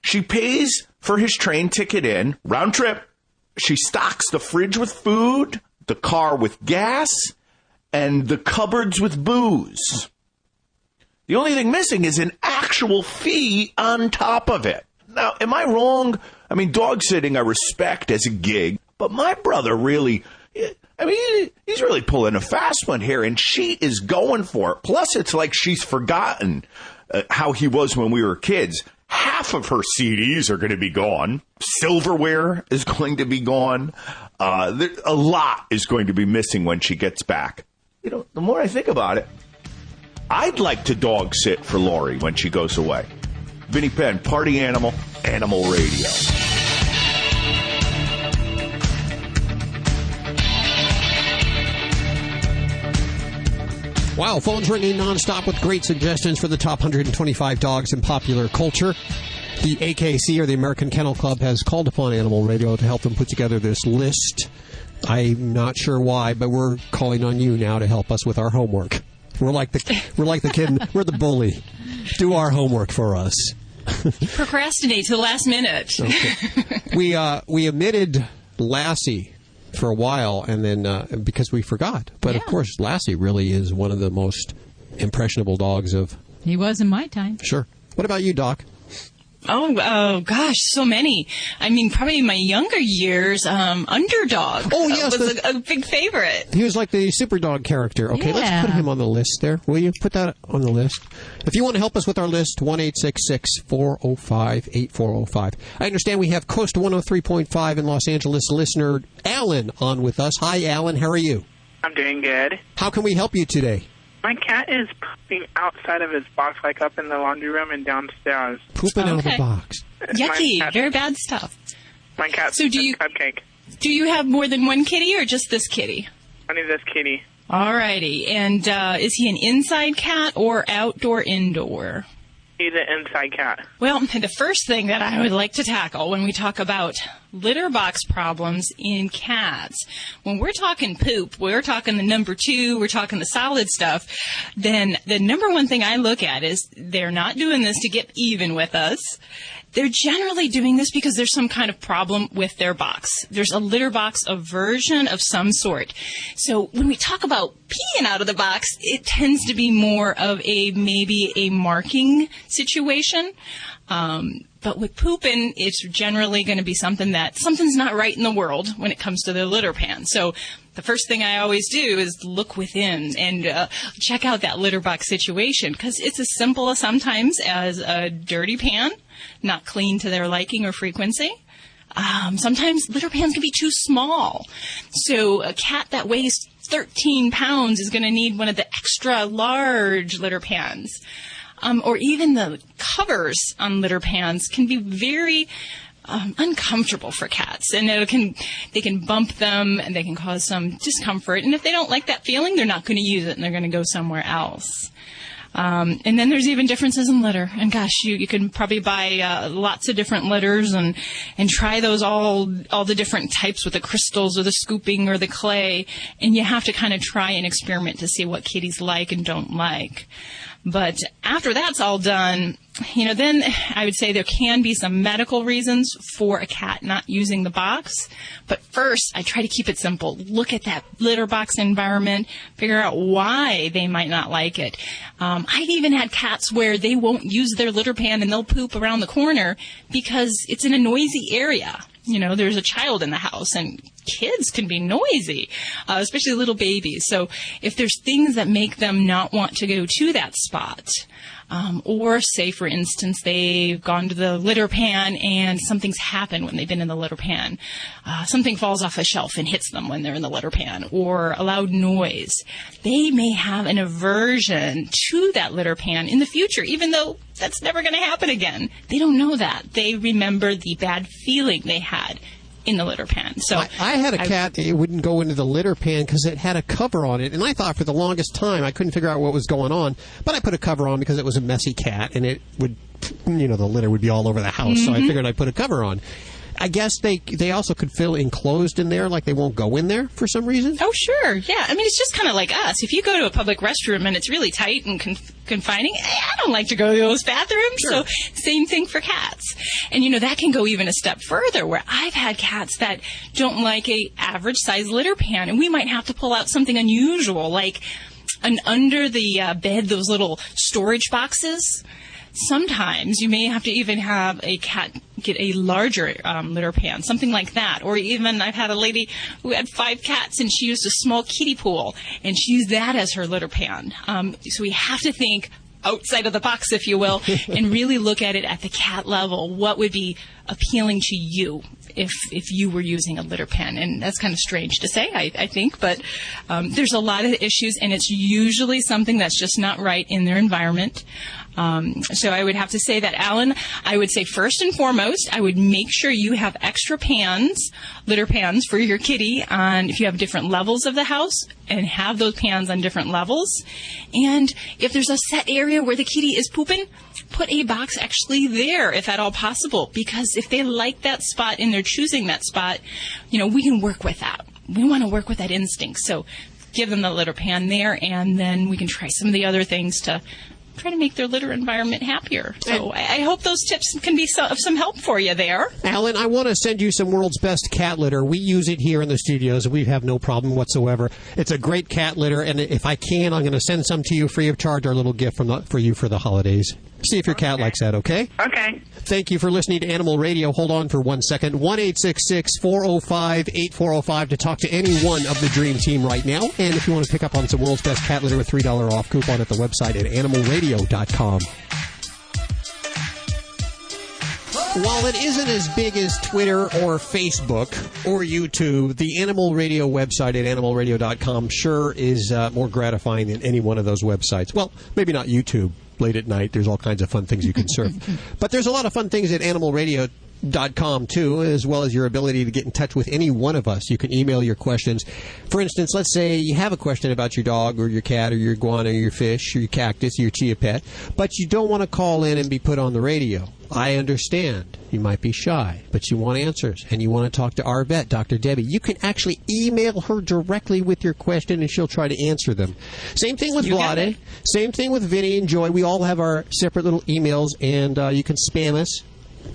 She pays for his train ticket in, round trip. She stocks the fridge with food, the car with gas, and the cupboards with booze. The only thing missing is an actual fee on top of it. Now, am I wrong? I mean, dog sitting I respect as a gig, but my brother really, he's really pulling a fast one here, and she is going for it. Plus, it's like she's forgotten how he was when we were kids. Half of her CDs are going to be gone. Silverware is going to be gone. A lot is going to be missing when she gets back. The more I think about it, I'd like to dog sit for Lori when she goes away. Vinny Penn, Party Animal, Animal Radio. Wow, phones ringing nonstop with great suggestions for the top 125 dogs in popular culture. The AKC, or the American Kennel Club, has called upon Animal Radio to help them put together this list. I'm not sure why, but we're calling on you now to help us with our homework. We're like the kid. We're the bully. Do our homework for us. Procrastinate to the last minute. Okay. We omitted Lassie for a while, and then because we forgot. But of course, Lassie really is one of the most impressionable dogs of. He was in my time. Sure. What about you, Doc? Oh, gosh, so many. I mean, probably in my younger years, Underdog was a big favorite. He was like the Superdog character. Okay, let's put him on the list there. Will you put that on the list? If you want to help us with our list, 1-866-405-8405. I understand we have Coast 103.5 in Los Angeles listener Alan on with us. Hi, Alan. How are you? I'm doing good. How can we help you today? My cat is pooping outside of his box, like up in the laundry room and downstairs. Pooping out of the box. Yucky. Very bad stuff. My cat's so Cupcake. Do you have more than one kitty or just this kitty? Only this kitty. All righty. And is he an inside cat or outdoor-indoor? He's an inside cat. Well, the first thing that I would like to tackle when we talk about litter box problems in cats, when we're talking poop, we're talking the number 2, we're talking the solid stuff, then the number one thing I look at is they're not doing this to get even with us. They're generally doing this because there's some kind of problem with their box. There's a litter box aversion of some sort. So when we talk about peeing out of the box, it tends to be more of maybe a marking situation. But with pooping, it's generally going to be something's not right in the world when it comes to their litter pan. So the first thing I always do is look within and check out that litter box situation, because it's as simple as sometimes as a dirty pan, not clean to their liking or frequency. Sometimes litter pans can be too small. So a cat that weighs 13 pounds is going to need one of the extra large litter pans. Or even the covers on litter pans can be very uncomfortable for cats, and they can bump them and they can cause some discomfort. And if they don't like that feeling, they're not going to use it and they're going to go somewhere else. And then there's even differences in litter. And gosh, you can probably buy lots of different litters and try those all the different types with the crystals or the scooping or the clay. And you have to kind of try and experiment to see what kitties like and don't like. But after that's all done, then I would say there can be some medical reasons for a cat not using the box. But first, I try to keep it simple. Look at that litter box environment, figure out why they might not like it. I've even had cats where they won't use their litter pan and they'll poop around the corner because it's in a noisy area. There's a child in the house, and kids can be noisy, especially little babies. So if there's things that make them not want to go to that spot, or say, for instance, they've gone to the litter pan and something's happened when they've been in the litter pan. Something falls off a shelf and hits them when they're in the litter pan, or a loud noise. They may have an aversion to that litter pan in the future, even though that's never going to happen again. They don't know that. They remember the bad feeling they had in the litter pan. So I had a cat, it wouldn't go into the litter pan because it had a cover on it. And I thought for the longest time I couldn't figure out what was going on. But I put a cover on because it was a messy cat and it would, the litter would be all over the house. Mm-hmm. So I figured I'd put a cover on. I guess they also could feel enclosed in there, like they won't go in there for some reason. Oh, sure. Yeah. I mean, it's just kind of like us. If you go to a public restroom and it's really tight and confining, I don't like to go to those bathrooms. Sure. So same thing for cats. And, that can go even a step further, where I've had cats that don't like a average size litter pan, and we might have to pull out something unusual, like under the bed, those little storage boxes. Sometimes you may have to even have a cat get a larger litter pan, something like that. Or even I've had a lady who had 5 cats and she used a small kiddie pool and she used that as her litter pan. So we have to think outside of the box, if you will, and really look at it at the cat level. What would be appealing to you if you were using a litter pan? And that's kind of strange to say, I think, but there's a lot of issues, and it's usually something that's just not right in their environment. So I would have to say that, Alan, I would say first and foremost, I would make sure you have extra pans, litter pans for your kitty if you have different levels of the house, and have those pans on different levels. And if there's a set area where the kitty is pooping, put a box actually there, if at all possible, because if they like that spot and they're choosing that spot, we can work with that. We want to work with that instinct. So give them the litter pan there, and then we can try some of the other things to try to make their litter environment happier. So I hope those tips can be of some help for you there. Alan, I want to send you some World's Best cat litter. We use it here in the studios. We have no problem whatsoever. It's a great cat litter, and if I can, I'm going to send some to you free of charge, our little gift for you for the holidays. See if your cat likes that, okay? Okay. Thank you for listening to Animal Radio. Hold on for 1 second. 1-866-405-8405 to talk to any one of the Dream Team right now. And if you want to pick up on some World's Best Cat Litter with $3 off coupon at the website at animalradio.com. While it isn't as big as Twitter or Facebook or YouTube, the Animal Radio website at animalradio.com sure is more gratifying than any one of those websites. Well, maybe not YouTube. Late at night, there's all kinds of fun things you can surf. But there's a lot of fun things at animalradio.com, too, as well as your ability to get in touch with any one of us. You can email your questions. For instance, let's say you have a question about your dog or your cat or your iguana or your fish or your cactus or your chia pet, but you don't want to call in and be put on the radio. I understand. You might be shy, but you want answers, and you want to talk to our vet, Dr. Debbie. You can actually email her directly with your question, and she'll try to answer them. Same thing with Vlade. Same thing with Vinny and Joy. We all have our separate little emails, and you can spam us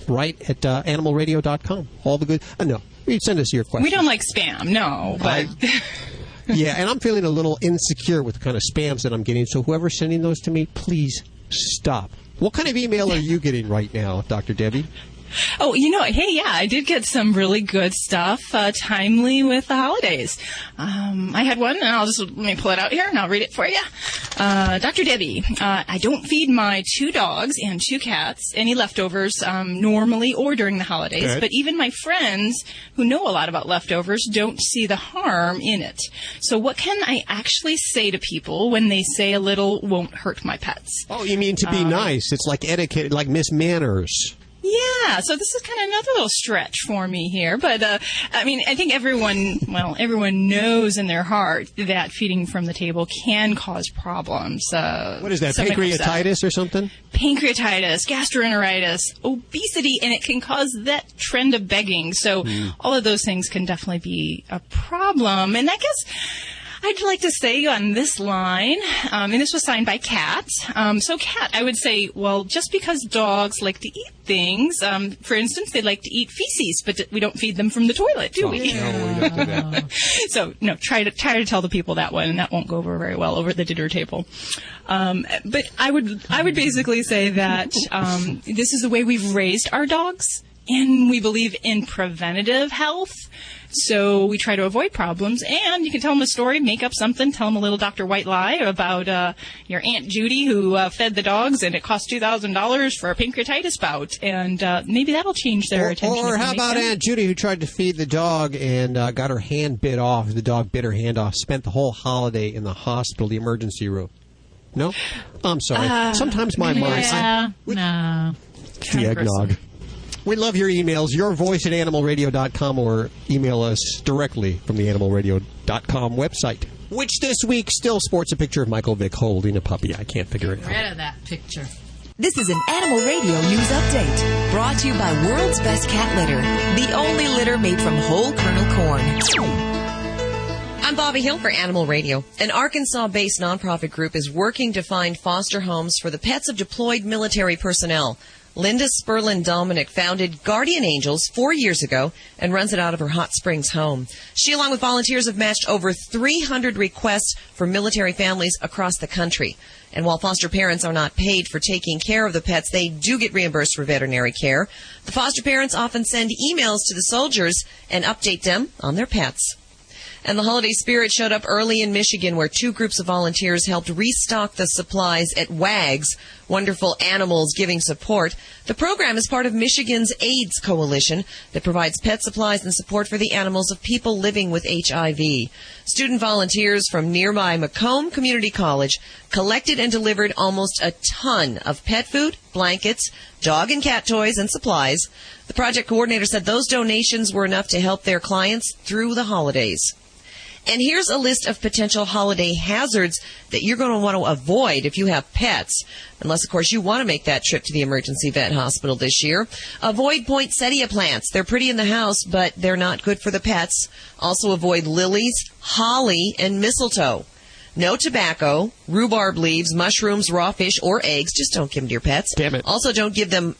right at animalradio.com. All the good... no, you send us your question. We don't like spam, no, but... Yeah, and I'm feeling a little insecure with the kind of spams that I'm getting, so whoever's sending those to me, please stop. What kind of email are you getting right now, Dr. Debbie? Oh, I did get some really good stuff, timely with the holidays. I had one, and let me pull it out here, and I'll read it for you. Dr. Debbie, I don't feed my 2 dogs and 2 cats any leftovers normally or during the holidays, Good. but even my friends who know a lot about leftovers don't see the harm in it. So what can I actually say to people when they say a little won't hurt my pets? Oh, you mean to be nice. It's like etiquette, like Miss Manners. Yeah, so this is kind of another little stretch for me here. But, I think everyone knows in their heart that feeding from the table can cause problems. What is that, pancreatitis or something? Pancreatitis, gastroenteritis, obesity, and it can cause that trend of begging. So all of those things can definitely be a problem. And I guess... I'd like to say on this line, and this was signed by Kat. So Kat, I would say, well, just because dogs like to eat things, for instance, they like to eat feces, but we don't feed them from the toilet, do we? No, we don't do that. So, no, try to tell the people that one, and that won't go over very well over the dinner table. But I would basically say that this is the way we've raised our dogs, and we believe in preventative health. So we try to avoid problems, and you can tell them a story, make up something, tell them a little Dr. White lie about your Aunt Judy who fed the dogs, and it cost $2,000 for a pancreatitis bout, and maybe that'll change their attention. Or how about Aunt Judy who tried to feed the dog and got her hand bit off? The dog bit her hand off, spent the whole holiday in the hospital, the emergency room. No? I'm sorry. Sometimes my mind... No. The eggnog. We love your emails, your voice at animalradio.com, or email us directly from the animalradio.com website, which this week still sports a picture of Michael Vick holding a puppy. I can't figure it out. Rid of that picture. This is an Animal Radio news update brought to you by World's Best Cat Litter, the only litter made from whole kernel corn. I'm Bobby Hill for Animal Radio. An Arkansas-based nonprofit group is working to find foster homes for the pets of deployed military personnel. Linda Sperlin-Dominic founded Guardian Angels 4 years ago and runs it out of her Hot Springs home. She, along with volunteers, have matched over 300 requests for military families across the country. And while foster parents are not paid for taking care of the pets, they do get reimbursed for veterinary care. The foster parents often send emails to the soldiers and update them on their pets. And the holiday spirit showed up early in Michigan, where 2 groups of volunteers helped restock the supplies at WAG's, Wonderful Animals Giving Support. The program is part of Michigan's AIDS Coalition that provides pet supplies and support for the animals of people living with HIV. Student volunteers from nearby Macomb Community College collected and delivered almost a ton of pet food, blankets, dog and cat toys, and supplies. The project coordinator said those donations were enough to help their clients through the holidays. And here's a list of potential holiday hazards that you're going to want to avoid if you have pets, unless, of course, you want to make that trip to the emergency vet hospital this year. Avoid poinsettia plants. They're pretty in the house, but they're not good for the pets. Also avoid lilies, holly, and mistletoe. No tobacco, rhubarb leaves, mushrooms, raw fish, or eggs. Just don't give them to your pets. Damn it. Also, don't give them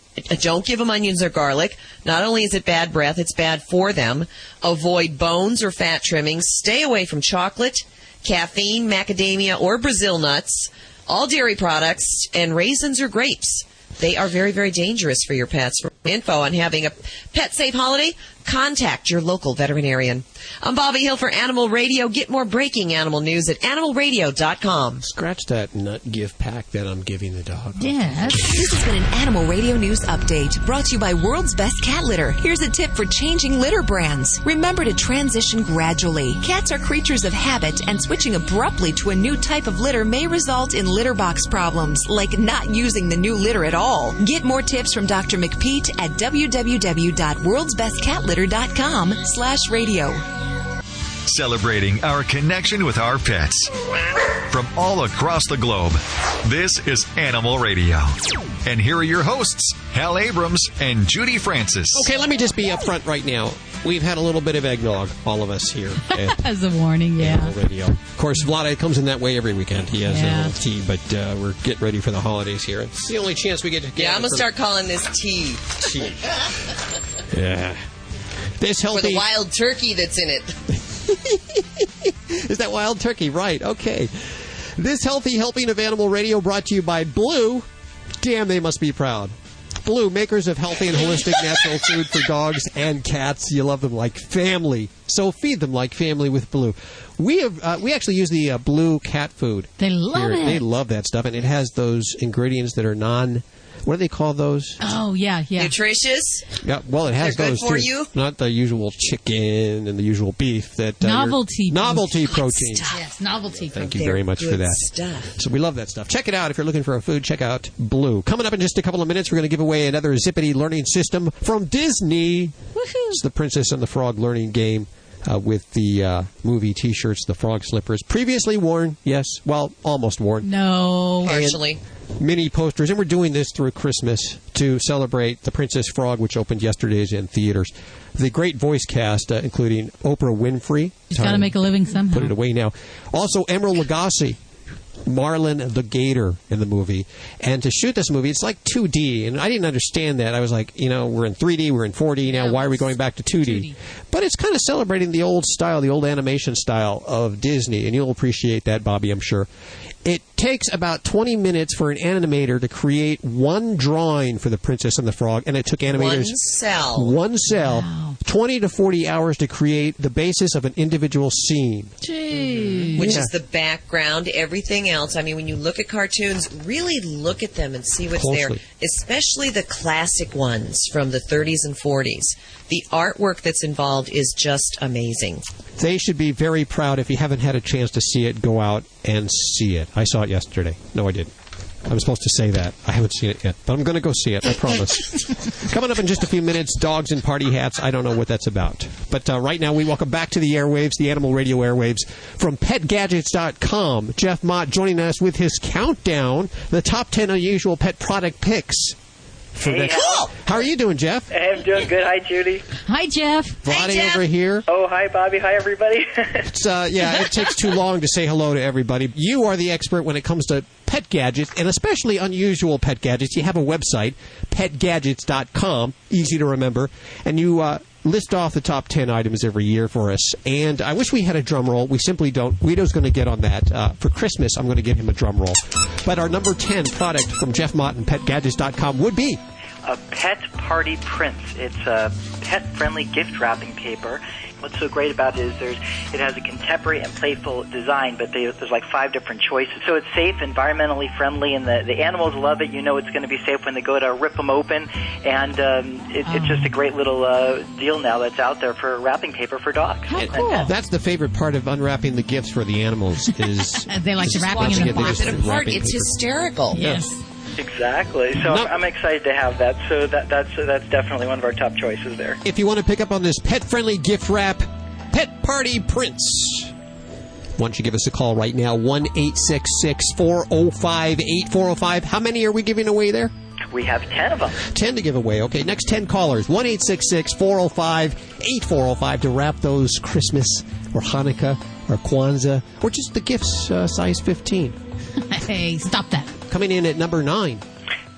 onions or garlic. Not only is it bad breath, it's bad for them. Avoid bones or fat trimmings. Stay away from chocolate, caffeine, macadamia, or Brazil nuts. all dairy products, and raisins or grapes. They are very, very dangerous for your pets. For info on having a pet-safe holiday, contact your local veterinarian. I'm Bobby Hill for Animal Radio. Get more breaking animal news at animalradio.com. Scratch that nut gift pack that I'm giving the dog. Yes. This has been an Animal Radio News Update brought to you by World's Best Cat Litter. Here's a tip for changing litter brands. Remember to transition gradually. Cats are creatures of habit, and switching abruptly to a new type of litter may result in litter box problems, like not using the new litter at all. Get more tips from Dr. McPete at www.worldsbestcatlitter.com/radio. Celebrating our connection with our pets from all across the globe. This is Animal Radio. And here are your hosts, Hal Abrams and Judy Francis. Okay, let me just be up front right now. We've had a little bit of eggnog, all of us here. As a warning, yeah. Animal Radio. Of course, Vlada comes in that way every weekend. He has a little tea, but we're getting ready for the holidays here. It's the only chance we get to get. Yeah, I'm going to start calling this tea. Tea. Yeah. This healthy... For the wild turkey that's in it. Is that wild turkey? Right, okay. This healthy helping of Animal Radio brought to you by Blue. Damn, they must be proud. Blue, makers of healthy and holistic natural food for dogs and cats. You love them like family. So feed them like family with Blue. We actually use the Blue cat food. They love it. They love that stuff, and it has those ingredients that are what do they call those? Oh, yeah. Nutritious? Yeah, well, it has They're those good for too. you? Not the usual chicken and the usual beef. That Novelty protein. Yes, novelty protein. Thank you very much for that. Stuff. So we love that stuff. Check it out if you're looking for a food. Check out Blue. Coming up in just a couple of minutes, we're going to give away another Zippity learning system from Disney. Woohoo! It's the Princess and the Frog learning game. With the movie T-shirts, the frog slippers. Previously worn, yes. Well, almost worn. No. Partially. Mini posters. And we're doing this through Christmas to celebrate The Princess Frog, which opened yesterday in theaters. The great voice cast, including Oprah Winfrey. She's got to make a living somehow. Put it away now. Also, Emerald Lagasse. Marlin the Gator in the movie. And to shoot this movie, it's like 2D. And I didn't understand that. I was like, we're in 3D, we're in 4D now. Why are we going back to 2D? But it's kind of celebrating the old style, the old animation style of Disney. And you'll appreciate that, Bobby, I'm sure. It takes about 20 minutes for an animator to create one drawing for The Princess and the Frog, and it took animators... One cell. Wow. 20 to 40 hours to create the basis of an individual scene. Jeez. Which is the background, everything else. I mean, when you look at cartoons, really look at them and see what's there. Especially the classic ones from the 30s and 40s. The artwork that's involved is just amazing. They should be very proud. If you haven't had a chance to see it, go out and see it. I saw it yesterday. No, I didn't. I was supposed to say that. I haven't seen it yet, but I'm going to go see it, I promise. Coming up in just a few minutes, dogs in party hats. I don't know what that's about. But right now, we welcome back to the airwaves, the Animal Radio airwaves, from PetGadgets.com. Jeff Mott joining us with his countdown, the top 10 unusual pet product picks. Hey, how are you doing, Jeff? Hey, I'm doing good. Hi, Judy. Hi, Jeff. Vladi over here. Oh, hi, Bobby. Hi, everybody. It's it takes too long to say hello to everybody. You are the expert when it comes to pet gadgets, and especially unusual pet gadgets. You have a website, petgadgets.com, easy to remember, and you list off the top 10 items every year for us. And I wish we had a drum roll. We simply don't. Guido's going to get on that. For Christmas, I'm going to give him a drum roll. But our number 10 product from Jeff Mott and petgadgets.com would be a Pet Party Prince. It's a pet-friendly gift wrapping paper. What's so great about it is it has a contemporary and playful design, but there's like 5 different choices. So it's safe, environmentally friendly, and the animals love it. You know it's going to be safe when they go to rip them open. And it's just a great little deal now that's out there for wrapping paper for dogs. How cool. That's the favorite part of unwrapping the gifts for the animals is... They like the wrapping in the box. It's hysterical. Yes. Exactly. So I'm excited to have that. So that's definitely one of our top choices there. If you want to pick up on this pet-friendly gift wrap, Pet Party Prince. Why don't you give us a call right now, 1-866-405-8405. How many are we giving away there? We have 10 of them. 10 to give away. Okay, next 10 callers, 1-866-405-8405 to wrap those Christmas or Hanukkah or Kwanzaa or just the gifts size 15. Hey, stop that. Coming in at number 9.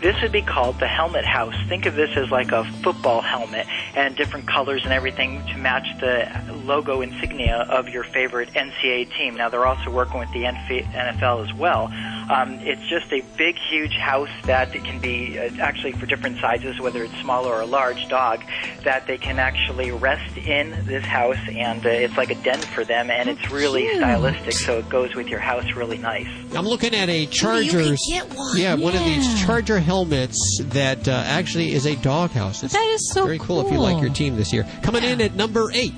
This would be called the Helmet House. Think of this as like a football helmet and different colors and everything to match the logo insignia of your favorite NCAA team. Now, they're also working with the NFL as well It's just a big, huge house that it can be actually for different sizes, whether it's small or a large dog, that they can actually rest in this house, and it's like a den for them, and it's really stylistic, so it goes with your house really nice. I'm looking at a Chargers. Yeah, one of these Charger helmets that actually is a doghouse. That is so very cool if you like your team this year. Coming in at number 8.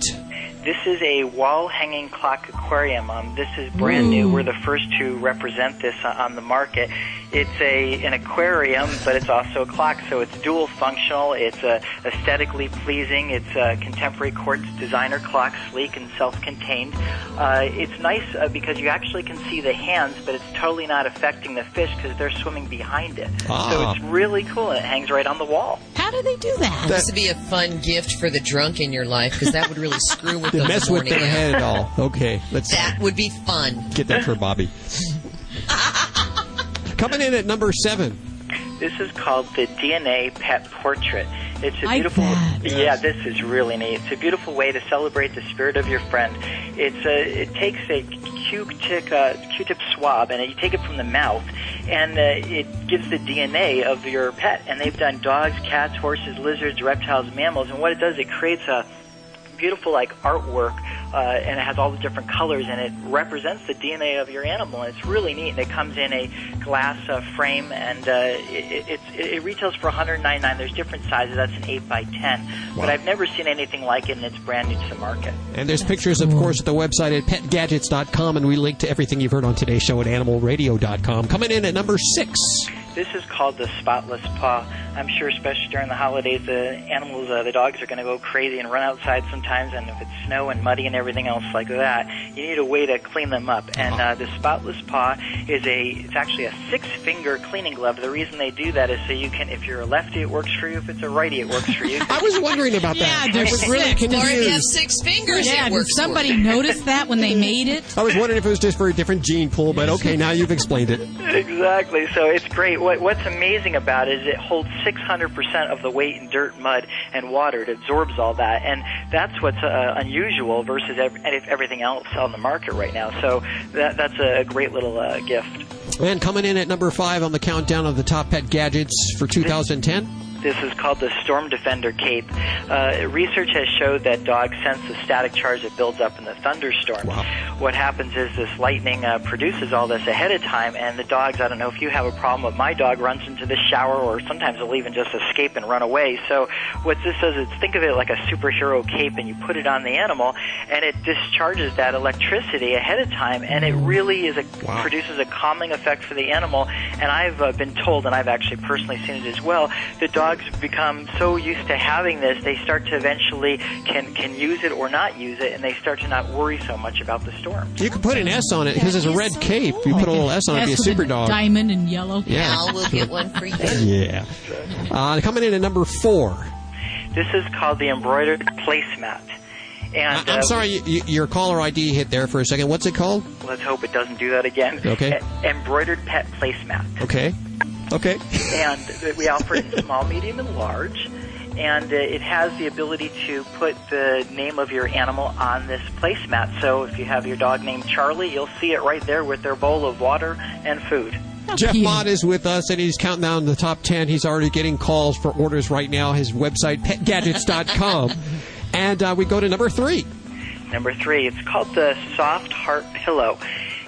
This is a wall-hanging clock aquarium. This is brand new. We're the first to represent this on the market. It's an aquarium, but it's also a clock, so it's dual functional. It's aesthetically pleasing. It's a contemporary quartz designer clock, sleek and self-contained. It's nice because you actually can see the hands, but it's totally not affecting the fish because they're swimming behind it. So it's really cool, and it hangs right on the wall. How do they do that? This would be a fun gift for the drunk in your life, because that would really screw with them. Mess with their head at all. Okay, that would be fun. Get that for Bobby. Coming in at number 7. This is called the DNA Pet Portrait. It's a beautiful. Yeah, this is really neat. It's a beautiful way to celebrate the spirit of your friend. It takes a Q-tip swab, and you take it from the mouth, and it gives the DNA of your pet. And they've done dogs, cats, horses, lizards, reptiles, mammals, and what it does, it creates a beautiful artwork, and it has all the different colors, and it represents the DNA of your animal, and it's really neat. And it comes in a glass frame, and it retails for $199. There's different sizes. That's an 8x10, but I've never seen anything like it, and it's brand new to the market. And there's pictures, of course, at the website at petgadgets.com, and we link to everything you've heard on today's show at animalradio.com. Coming in at number 6. This is called the Spotless Paw. I'm sure, especially during the holidays, the animals, the dogs are going to go crazy and run outside sometimes, and if it's snow and muddy and everything else like that, you need a way to clean them up. And the Spotless Paw it's actually a 6-finger cleaning glove. The reason they do that is so you can, if you're a lefty, it works for you. If it's a righty, it works for you. I was wondering about that. Yeah, I was really confused. Or if you have 6 fingers, yeah, it works. Did somebody notice that when they made it? I was wondering if it was just for a different gene pool, but okay, now you've explained it. Exactly. So it's great. What's amazing about it is it holds 600% of the weight in dirt, mud, and water. It absorbs all that, and that's what's unusual versus everything else on the market right now. So that's a great little gift. And coming in at number 5 on the countdown of the top pet gadgets for 2010. This is called the Storm Defender Cape. Research has showed that dogs sense the static charge that builds up in the thunderstorm. Wow. What happens is this lightning produces all this ahead of time, and the dogs, I don't know if you have a problem, but my dog runs into the shower, or sometimes they'll even just escape and run away. So what this does is think of it like a superhero cape, and you put it on the animal, and it discharges that electricity ahead of time, and it really produces a calming effect for the animal. And I've been told, and I've actually personally seen it as well, the dogs become so used to having this, they start to eventually can use it or not use it, and they start to not worry so much about the storm. You can put an S on it because it's a red cape. You put a little S on it, it'd be a super dog. Diamond and yellow. Yeah. Al will get one for you. Yeah. Coming in at number 4. This is called the embroidered placemat. And I'm sorry, your caller ID hit there for a second. What's it called? Let's hope it doesn't do that again. Okay. Embroidered pet placemat. Okay. And we offer it in small, medium, and large. And it has the ability to put the name of your animal on this placemat. So if you have your dog named Charlie, you'll see it right there with their bowl of water and food. Jeff Mott is with us, and he's counting down the top 10. He's already getting calls for orders right now. His website, petgadgets.com. And we go to number 3. Number 3, it's called the Soft Heart Pillow.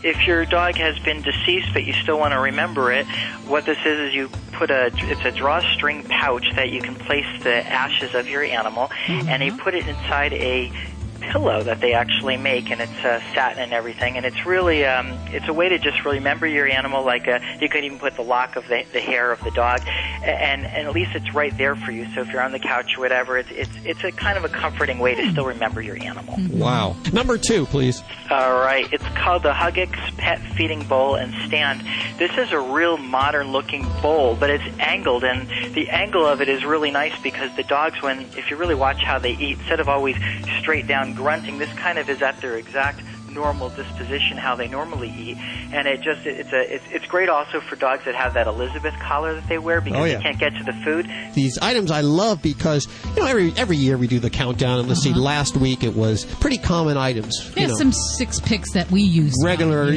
If your dog has been deceased but you still want to remember it, what this is you put it's a drawstring pouch that you can place the ashes of your animal, and you put it inside a pillow that they actually make, and it's satin and everything, and it's really it's a way to just remember your animal. Like you could even put the lock of the hair of the dog, and at least it's right there for you. So if you're on the couch or whatever, it's a kind of a comforting way to still remember your animal. Wow. Number 2, please. All right, it's called the Hugix Pet Feeding Bowl and Stand. This is a real modern-looking bowl, but it's angled, and the angle of it is really nice because the dogs, if you really watch how they eat, instead of always straight down grunting, this kind of is at their exact normal disposition, how they normally eat. And it's great also for dogs that have that Elizabeth collar that they wear because they can't get to the food. These items I love because, every year we do the countdown, and let's see, last week it was pretty common items. Yeah, some 6 picks that we use. Regular,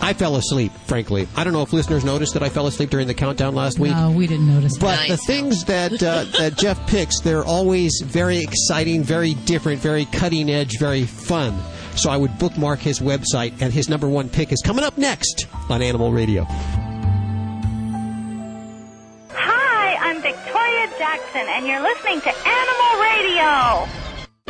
I fell asleep, frankly. I don't know if listeners noticed that I fell asleep during the countdown last week. No, we didn't notice. But the things that that Jeff picks, they're always very exciting, very different, very cutting edge, very fun. So I would bookmark his website, and his number 1 pick is coming up next on Animal Radio. Hi, I'm Victoria Jackson, and you're listening to Animal Radio.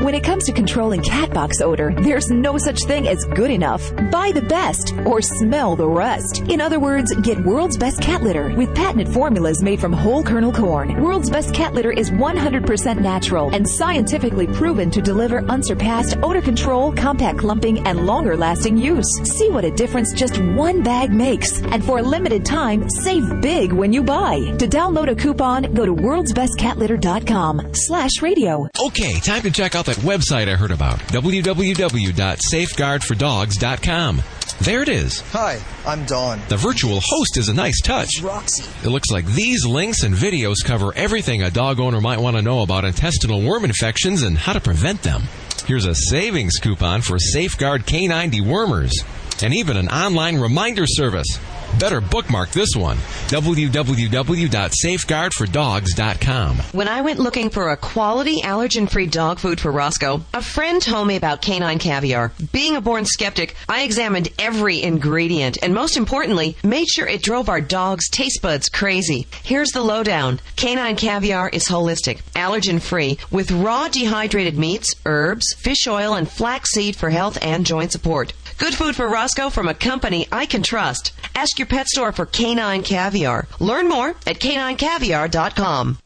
When it comes to controlling cat box odor, there's no such thing as good enough. Buy the best or smell the rest. In other words, get World's Best Cat Litter with patented formulas made from whole kernel corn. World's Best Cat Litter is 100% natural and scientifically proven to deliver unsurpassed odor control, compact clumping, and longer-lasting use. See what a difference just 1 bag makes. And for a limited time, save big when you buy. To download a coupon, go to worldsbestcatlitter.com/radio. Okay, time to check out that website I heard about, www.safeguardforddogs.com. There it is. Hi, I'm Dawn. The virtual host is a nice touch. Roxy. It looks like these links and videos cover everything a dog owner might want to know about intestinal worm infections and how to prevent them. Here's a savings coupon for Safeguard Canine Dewormers, and even an online reminder service. Better bookmark this one, www.safeguardfordogs.com. When I went looking for a quality allergen-free dog food for Roscoe, a friend told me about canine caviar. Being a born skeptic, I examined every ingredient and, most importantly, made sure it drove our dog's taste buds crazy. Here's the lowdown. Canine caviar is holistic, allergen-free, with raw dehydrated meats, herbs, fish oil, and flaxseed for health and joint support. Good food for Roscoe from a company I can trust. Ask your pet store for canine caviar. Learn more at caninecaviar.com.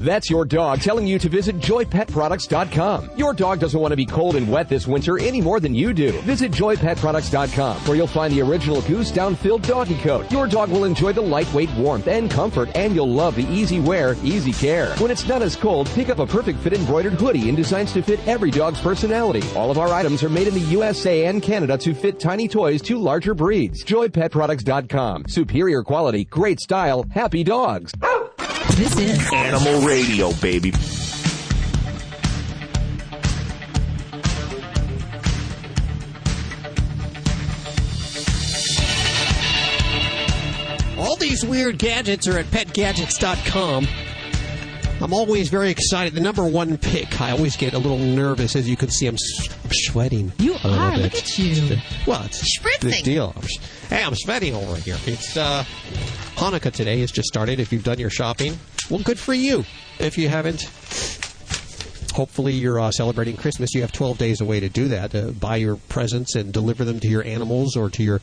That's your dog telling you to visit joypetproducts.com. Your dog doesn't want to be cold and wet this winter any more than you do. Visit joypetproducts.com, where you'll find the original goose down-filled doggy coat. Your dog will enjoy the lightweight warmth and comfort, and you'll love the easy wear, easy care. When it's not as cold, pick up a perfect fit embroidered hoodie in designs to fit every dog's personality. All of our items are made in the USA and Canada to fit tiny toys to larger breeds. joypetproducts.com. Superior quality, great style, happy dogs. This is Animal Radio, baby. All these weird gadgets are at petgadgets.com. I'm always very excited. The number 1 pick, I always get a little nervous. As you can see, I'm sweating. You a little are. bit. Look at you. Well, it's a big deal. I'm sweating over here. It's Hanukkah today has just started. If you've done your shopping, well, good for you. If you haven't, hopefully you're celebrating Christmas. You have 12 days away to do that. Buy your presents and deliver them to your animals or to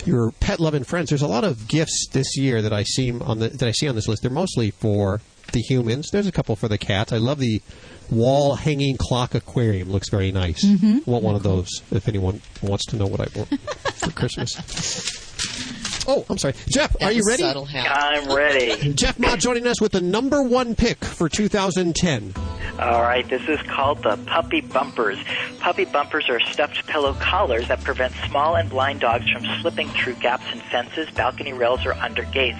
your pet-loving friends. There's a lot of gifts this year that I see on this list. They're mostly for the humans. There's a couple for the cats. I love the wall-hanging clock aquarium. Looks very nice. I want one of those if anyone wants to know what I want for Christmas. Oh, I'm sorry. Jeff, are you ready? I'm ready. Jeff Ma joining us with the number 1 pick for 2010. All right, this is called the Puppy Bumpers. Puppy Bumpers are stuffed pillow collars that prevent small and blind dogs from slipping through gaps in fences, balcony rails, or under gates.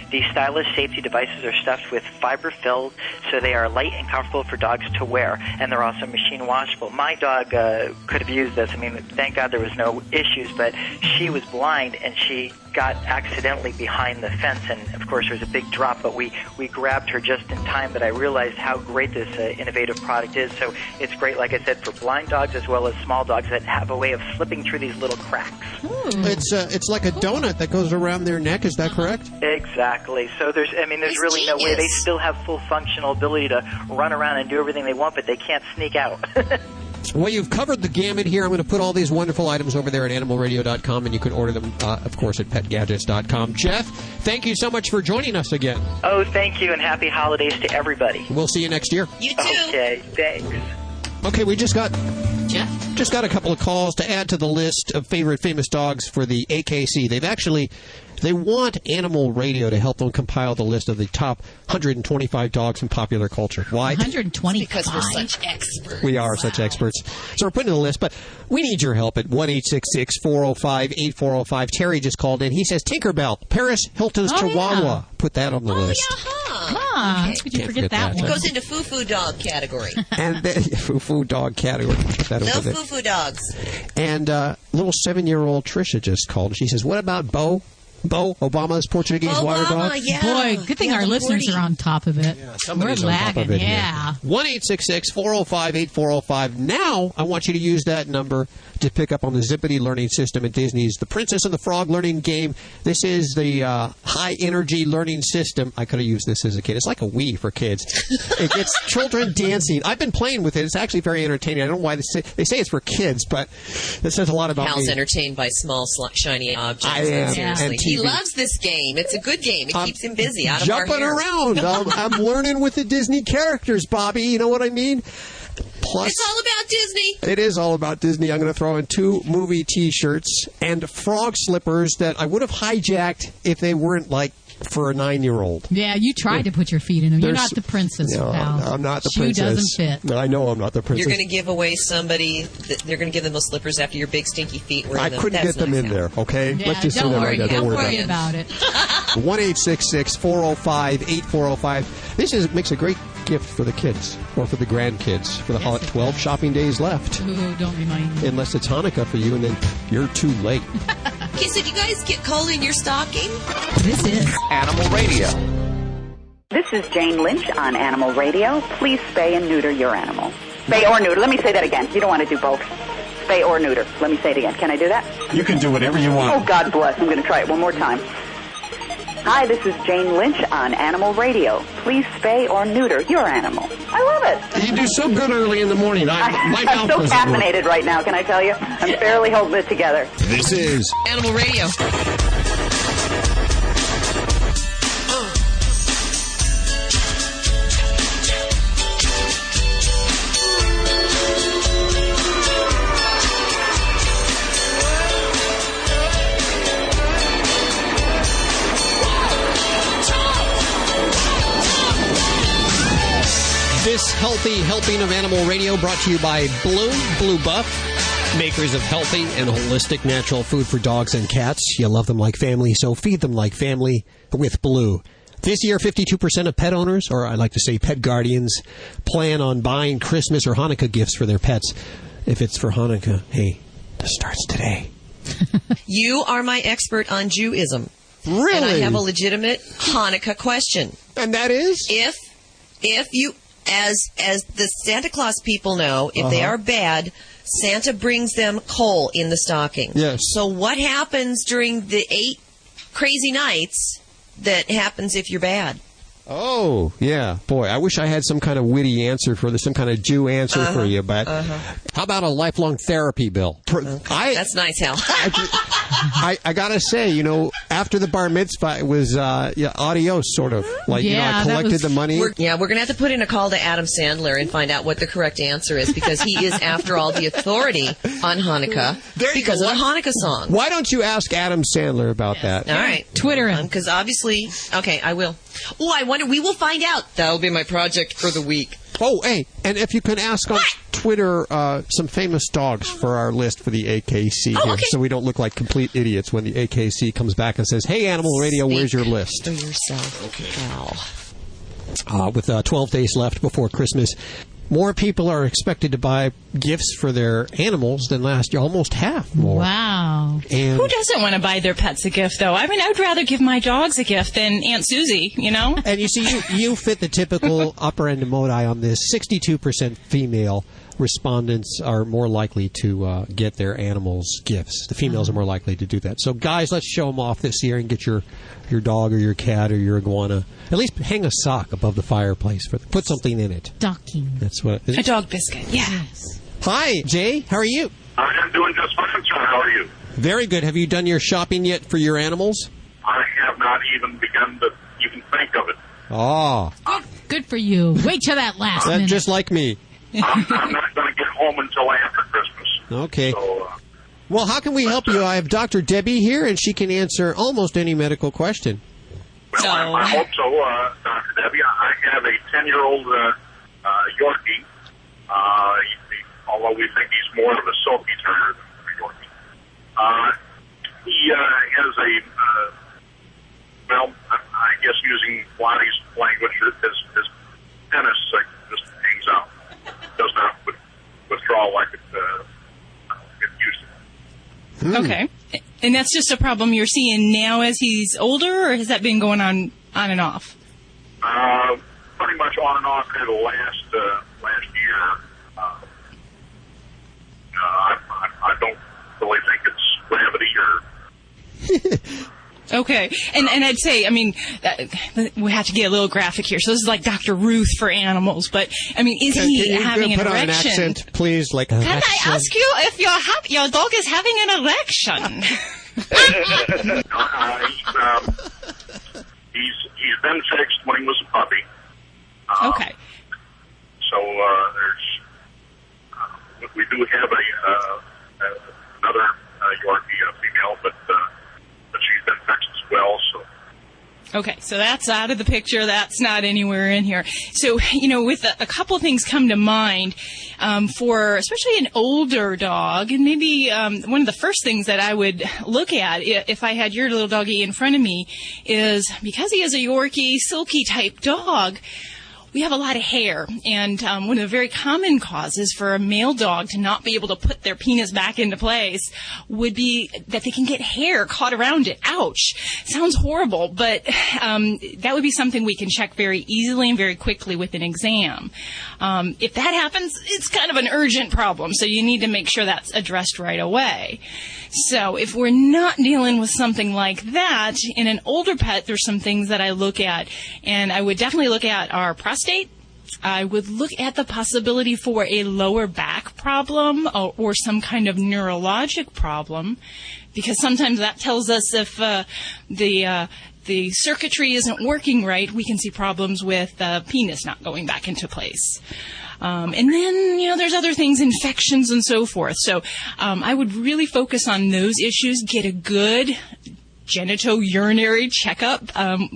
These stylish safety devices are stuffed with fiber filled, so they are light and comfortable for dogs to wear, and they're also machine washable. My dog could have used this. I mean, thank God there was no issues, but she was blind, and she got accidentally behind the fence, and of course there was a big drop, but we grabbed her just in time. But I realized how great this innovative product is. So it's great, like I said, for blind dogs as well as small dogs that have a way of slipping through these little cracks. It's like a donut that goes around their neck. Is that correct? Exactly. So there's really no way. They still have full functional ability to run around and do everything they want, but they can't sneak out. Well, you've covered the gamut here. I'm going to put all these wonderful items over there at animalradio.com, and you can order them, of course, at petgadgets.com. Jeff, thank you so much for joining us again. Oh, thank you, and happy holidays to everybody. We'll see you next year. You too. Okay, thanks. Okay, we just got... Jeff? Just got a couple of calls to add to the list of favorite famous dogs for the AKC. They want Animal Radio to help them compile the list of the top 125 dogs in popular culture. Why? 125. Because we're such experts. We are such experts. So we're putting in the list, but we need your help at 1-866-405-8405. Terry just called in. He says Tinkerbell, Paris Hilton's Chihuahua. Yeah. Put that on the list. How could you forget that one? It goes into foo-foo dog category. And then foo-foo dog category. Put that No over there. foo-foo dogs. And little 7-year-old Trisha just called. She says, what about Bo? Bo, Obama's Portuguese water dog? Yeah. Boy, good thing our listeners are on top of it. Somebody's We're on top lagging, of it here. yeah. 1-866-405-8405. Now, I want you to use that number to pick up on the Zippity learning system at Disney's The Princess and the Frog learning game. This is the high-energy learning system. I could have used this as a kid. It's like a Wii for kids. It gets children dancing. I've been playing with it. It's actually very entertaining. I don't know why they say it's for kids, but it says a lot about Hal's me. entertained by small, shiny objects. I am. Seriously. And He TV. loves this game. It's a good game. It keeps him busy out of our Jumping hair. around. I'm learning with the Disney characters, Bobby. You know what I mean? Plus, It's all about Disney. it is all about Disney. I'm going to throw in 2 movie T-shirts and frog slippers that I would have hijacked if they weren't like for a 9-year-old. Yeah, you tried to put your feet in them. You're There's- not the princess, No, pal. I'm not the Shoe princess. doesn't fit. No, I know I'm not the princess. You're going to give away somebody. They're going to give them those slippers after your big stinky feet were in I them. couldn't That's get them nice, in Hal. there, okay? Yeah, Let's just don't say that worry, right now. don't Don't worry about it. about it. 1-866-405-8405. This makes a great gift for the kids or for the grandkids for the 12 shopping days left. Ooh, don't remind me. Unless it's Hanukkah for you, and then you're too late. Okay, so do you guys get cold in your stocking? This is Animal Radio. This is Jane Lynch on Animal Radio. Please spay and neuter your animal. Spay or neuter. Let me say that again. You don't want to do both. Spay or neuter. Let me say it again. Can I do that? You can do whatever you want. Oh, God bless. I'm going to try it one more time. Hi, this is Jane Lynch on Animal Radio. Please spay or neuter your animal. I love it. You do so good early in the morning. My I'm mouth so doesn't work. caffeinated right now, can I tell you? I'm barely holding it together. This is Animal Radio. This healthy helping of Animal Radio brought to you by Blue Buff, makers of healthy and holistic natural food for dogs and cats. You love them like family, so feed them like family with Blue. This year, 52% of pet owners, or I like to say pet guardians, plan on buying Christmas or Hanukkah gifts for their pets. If it's for Hanukkah, hey, this starts today. You are my expert on Jewism. Really? And I have a legitimate Hanukkah question. And that is? If you, as the Santa Claus people know, if they are bad, Santa brings them coal in the stocking. Yes. So what happens during the 8 crazy nights that happens if you're bad? Oh, yeah. Boy, I wish I had some kind of witty answer for this, some kind of Jew answer for you, but how about a lifelong therapy bill? That's nice, Hal. I got to say, you know, after the bar mitzvah, it was adios, sort of. Like, I collected the money. We're going to have to put in a call to Adam Sandler and find out what the correct answer is, because he is, after all, the authority on Hanukkah because of the Hanukkah song. Why don't you ask Adam Sandler about that? All right. Twitter him. Because obviously, okay, I will. Oh, I wonder, we will find out. That'll be my project for the week. Oh, hey, and if you can ask on Twitter some famous dogs for our list for the AKC here, so we don't look like complete idiots when the AKC comes back and says, hey, Animal Radio, where's your list? For yourself. With 12 days left before Christmas, more people are expected to buy gifts for their animals than last year, almost half more. Wow. And Who doesn't want to buy their pets a gift, though? I mean, I would rather give my dogs a gift than Aunt Susie, you know? And you see, you fit the typical upper end of modi on this. 62% female respondents are more likely to get their animals gifts. The females are more likely to do that. So, guys, let's show them off this year and get your dog or your cat or your iguana. At least hang a sock above the fireplace. Put something in it. Stocking. That's what it is. A dog biscuit, yes. Hi, Jay. How are you? I am doing just fine, sir. How are you? Very good. Have you done your shopping yet for your animals? I have not even begun to even think of it. Oh. Good for you. Wait till that last minute. Just like me. I'm not going to get home until after Christmas. Okay. So, well, how can we help you? I have Dr. Debbie here, and she can answer almost any medical question. well, I hope so, Dr. Debbie. I have a 10-year-old Yorkie. Although we think he's more of a Silky Turner than a Yorkie. He has well, I guess using Lottie's language, his penis just hangs out. Does not withdraw like it used to. Okay. And that's just a problem you're seeing now as he's older, or has that been going on and off? Pretty much on and off for the last year. I don't really think it's gravity or... Okay. And I'd say, I mean, we have to get a little graphic here. So this is like Dr. Ruth for animals. But, I mean, is he having an erection? Put on an accent, please. Like Can I ask you if your dog is having an erection? He's been fixed when he was a puppy. Okay. So we do have another Yorkie, female, but she's been fixed as well. So. Okay, so that's out of the picture. That's not anywhere in here. So, with a couple of things come to mind for especially an older dog, and maybe one of the first things that I would look at if I had your little doggy in front of me is, because he is a Yorkie, silky type dog, we have a lot of hair, and one of the very common causes for a male dog to not be able to put their penis back into place would be that they can get hair caught around it. Ouch. Sounds horrible, but that would be something we can check very easily and very quickly with an exam. If that happens, it's kind of an urgent problem, so you need to make sure that's addressed right away. So if we're not dealing with something like that, in an older pet, there's some things that I look at, and I would definitely look at our prostate. I would look at the possibility for a lower back problem or some kind of neurologic problem, because sometimes that tells us if the circuitry isn't working right, we can see problems with the penis not going back into place. And then, there's other things, infections and so forth. So I would really focus on those issues, get a good genitourinary checkup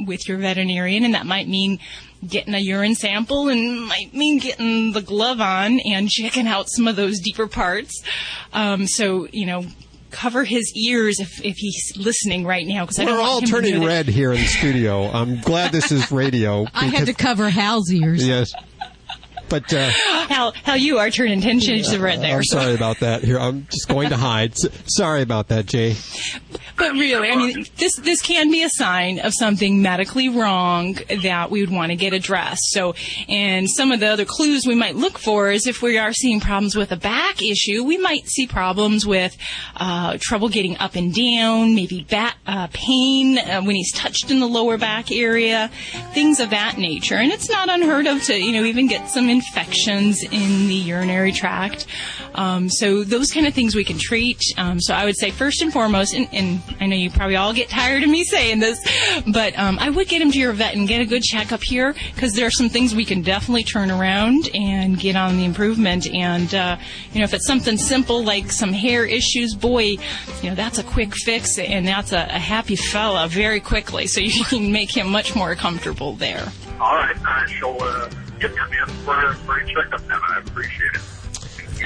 with your veterinarian, and that might mean getting a urine sample and might mean getting the glove on and checking out some of those deeper parts. So, cover his ears if he's listening right now. Because we're all turning red here in the studio. I'm glad this is radio. I had to cover Hal's ears. Yes. But Hal, you are turning 10 shades of red there. I'm sorry about that. Here, I'm just going to hide. Sorry about that, Jay. But really, I mean, this can be a sign of something medically wrong that we would want to get addressed. So, and some of the other clues we might look for is if we are seeing problems with a back issue, we might see problems with trouble getting up and down, maybe back pain when he's touched in the lower back area, things of that nature. And it's not unheard of to, even get some infections in the urinary tract. So those kind of things we can treat. So I would say first and foremost, and I know you probably all get tired of me saying this, but I would get him to your vet and get a good checkup here, because there are some things we can definitely turn around and get on the improvement. And, if it's something simple like some hair issues, boy, that's a quick fix, and that's a happy fella very quickly. So you can make him much more comfortable there. All right. I shall get him in for a checkup then. I appreciate it.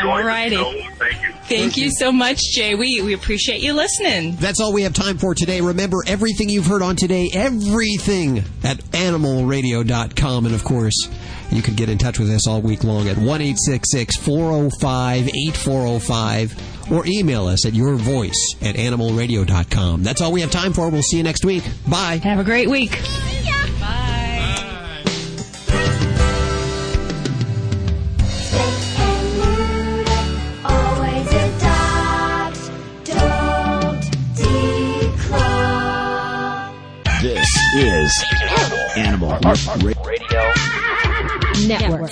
All righty. Thank you. Thank you so much, Jay. We appreciate you listening. That's all we have time for today. Remember, everything you've heard on today, everything at animalradio.com. And, of course, you can get in touch with us all week long at 1-866-405-8405 or email us at yourvoice@animalradio.com. That's all we have time for. We'll see you next week. Bye. Have a great week. This is Animal Radio Network.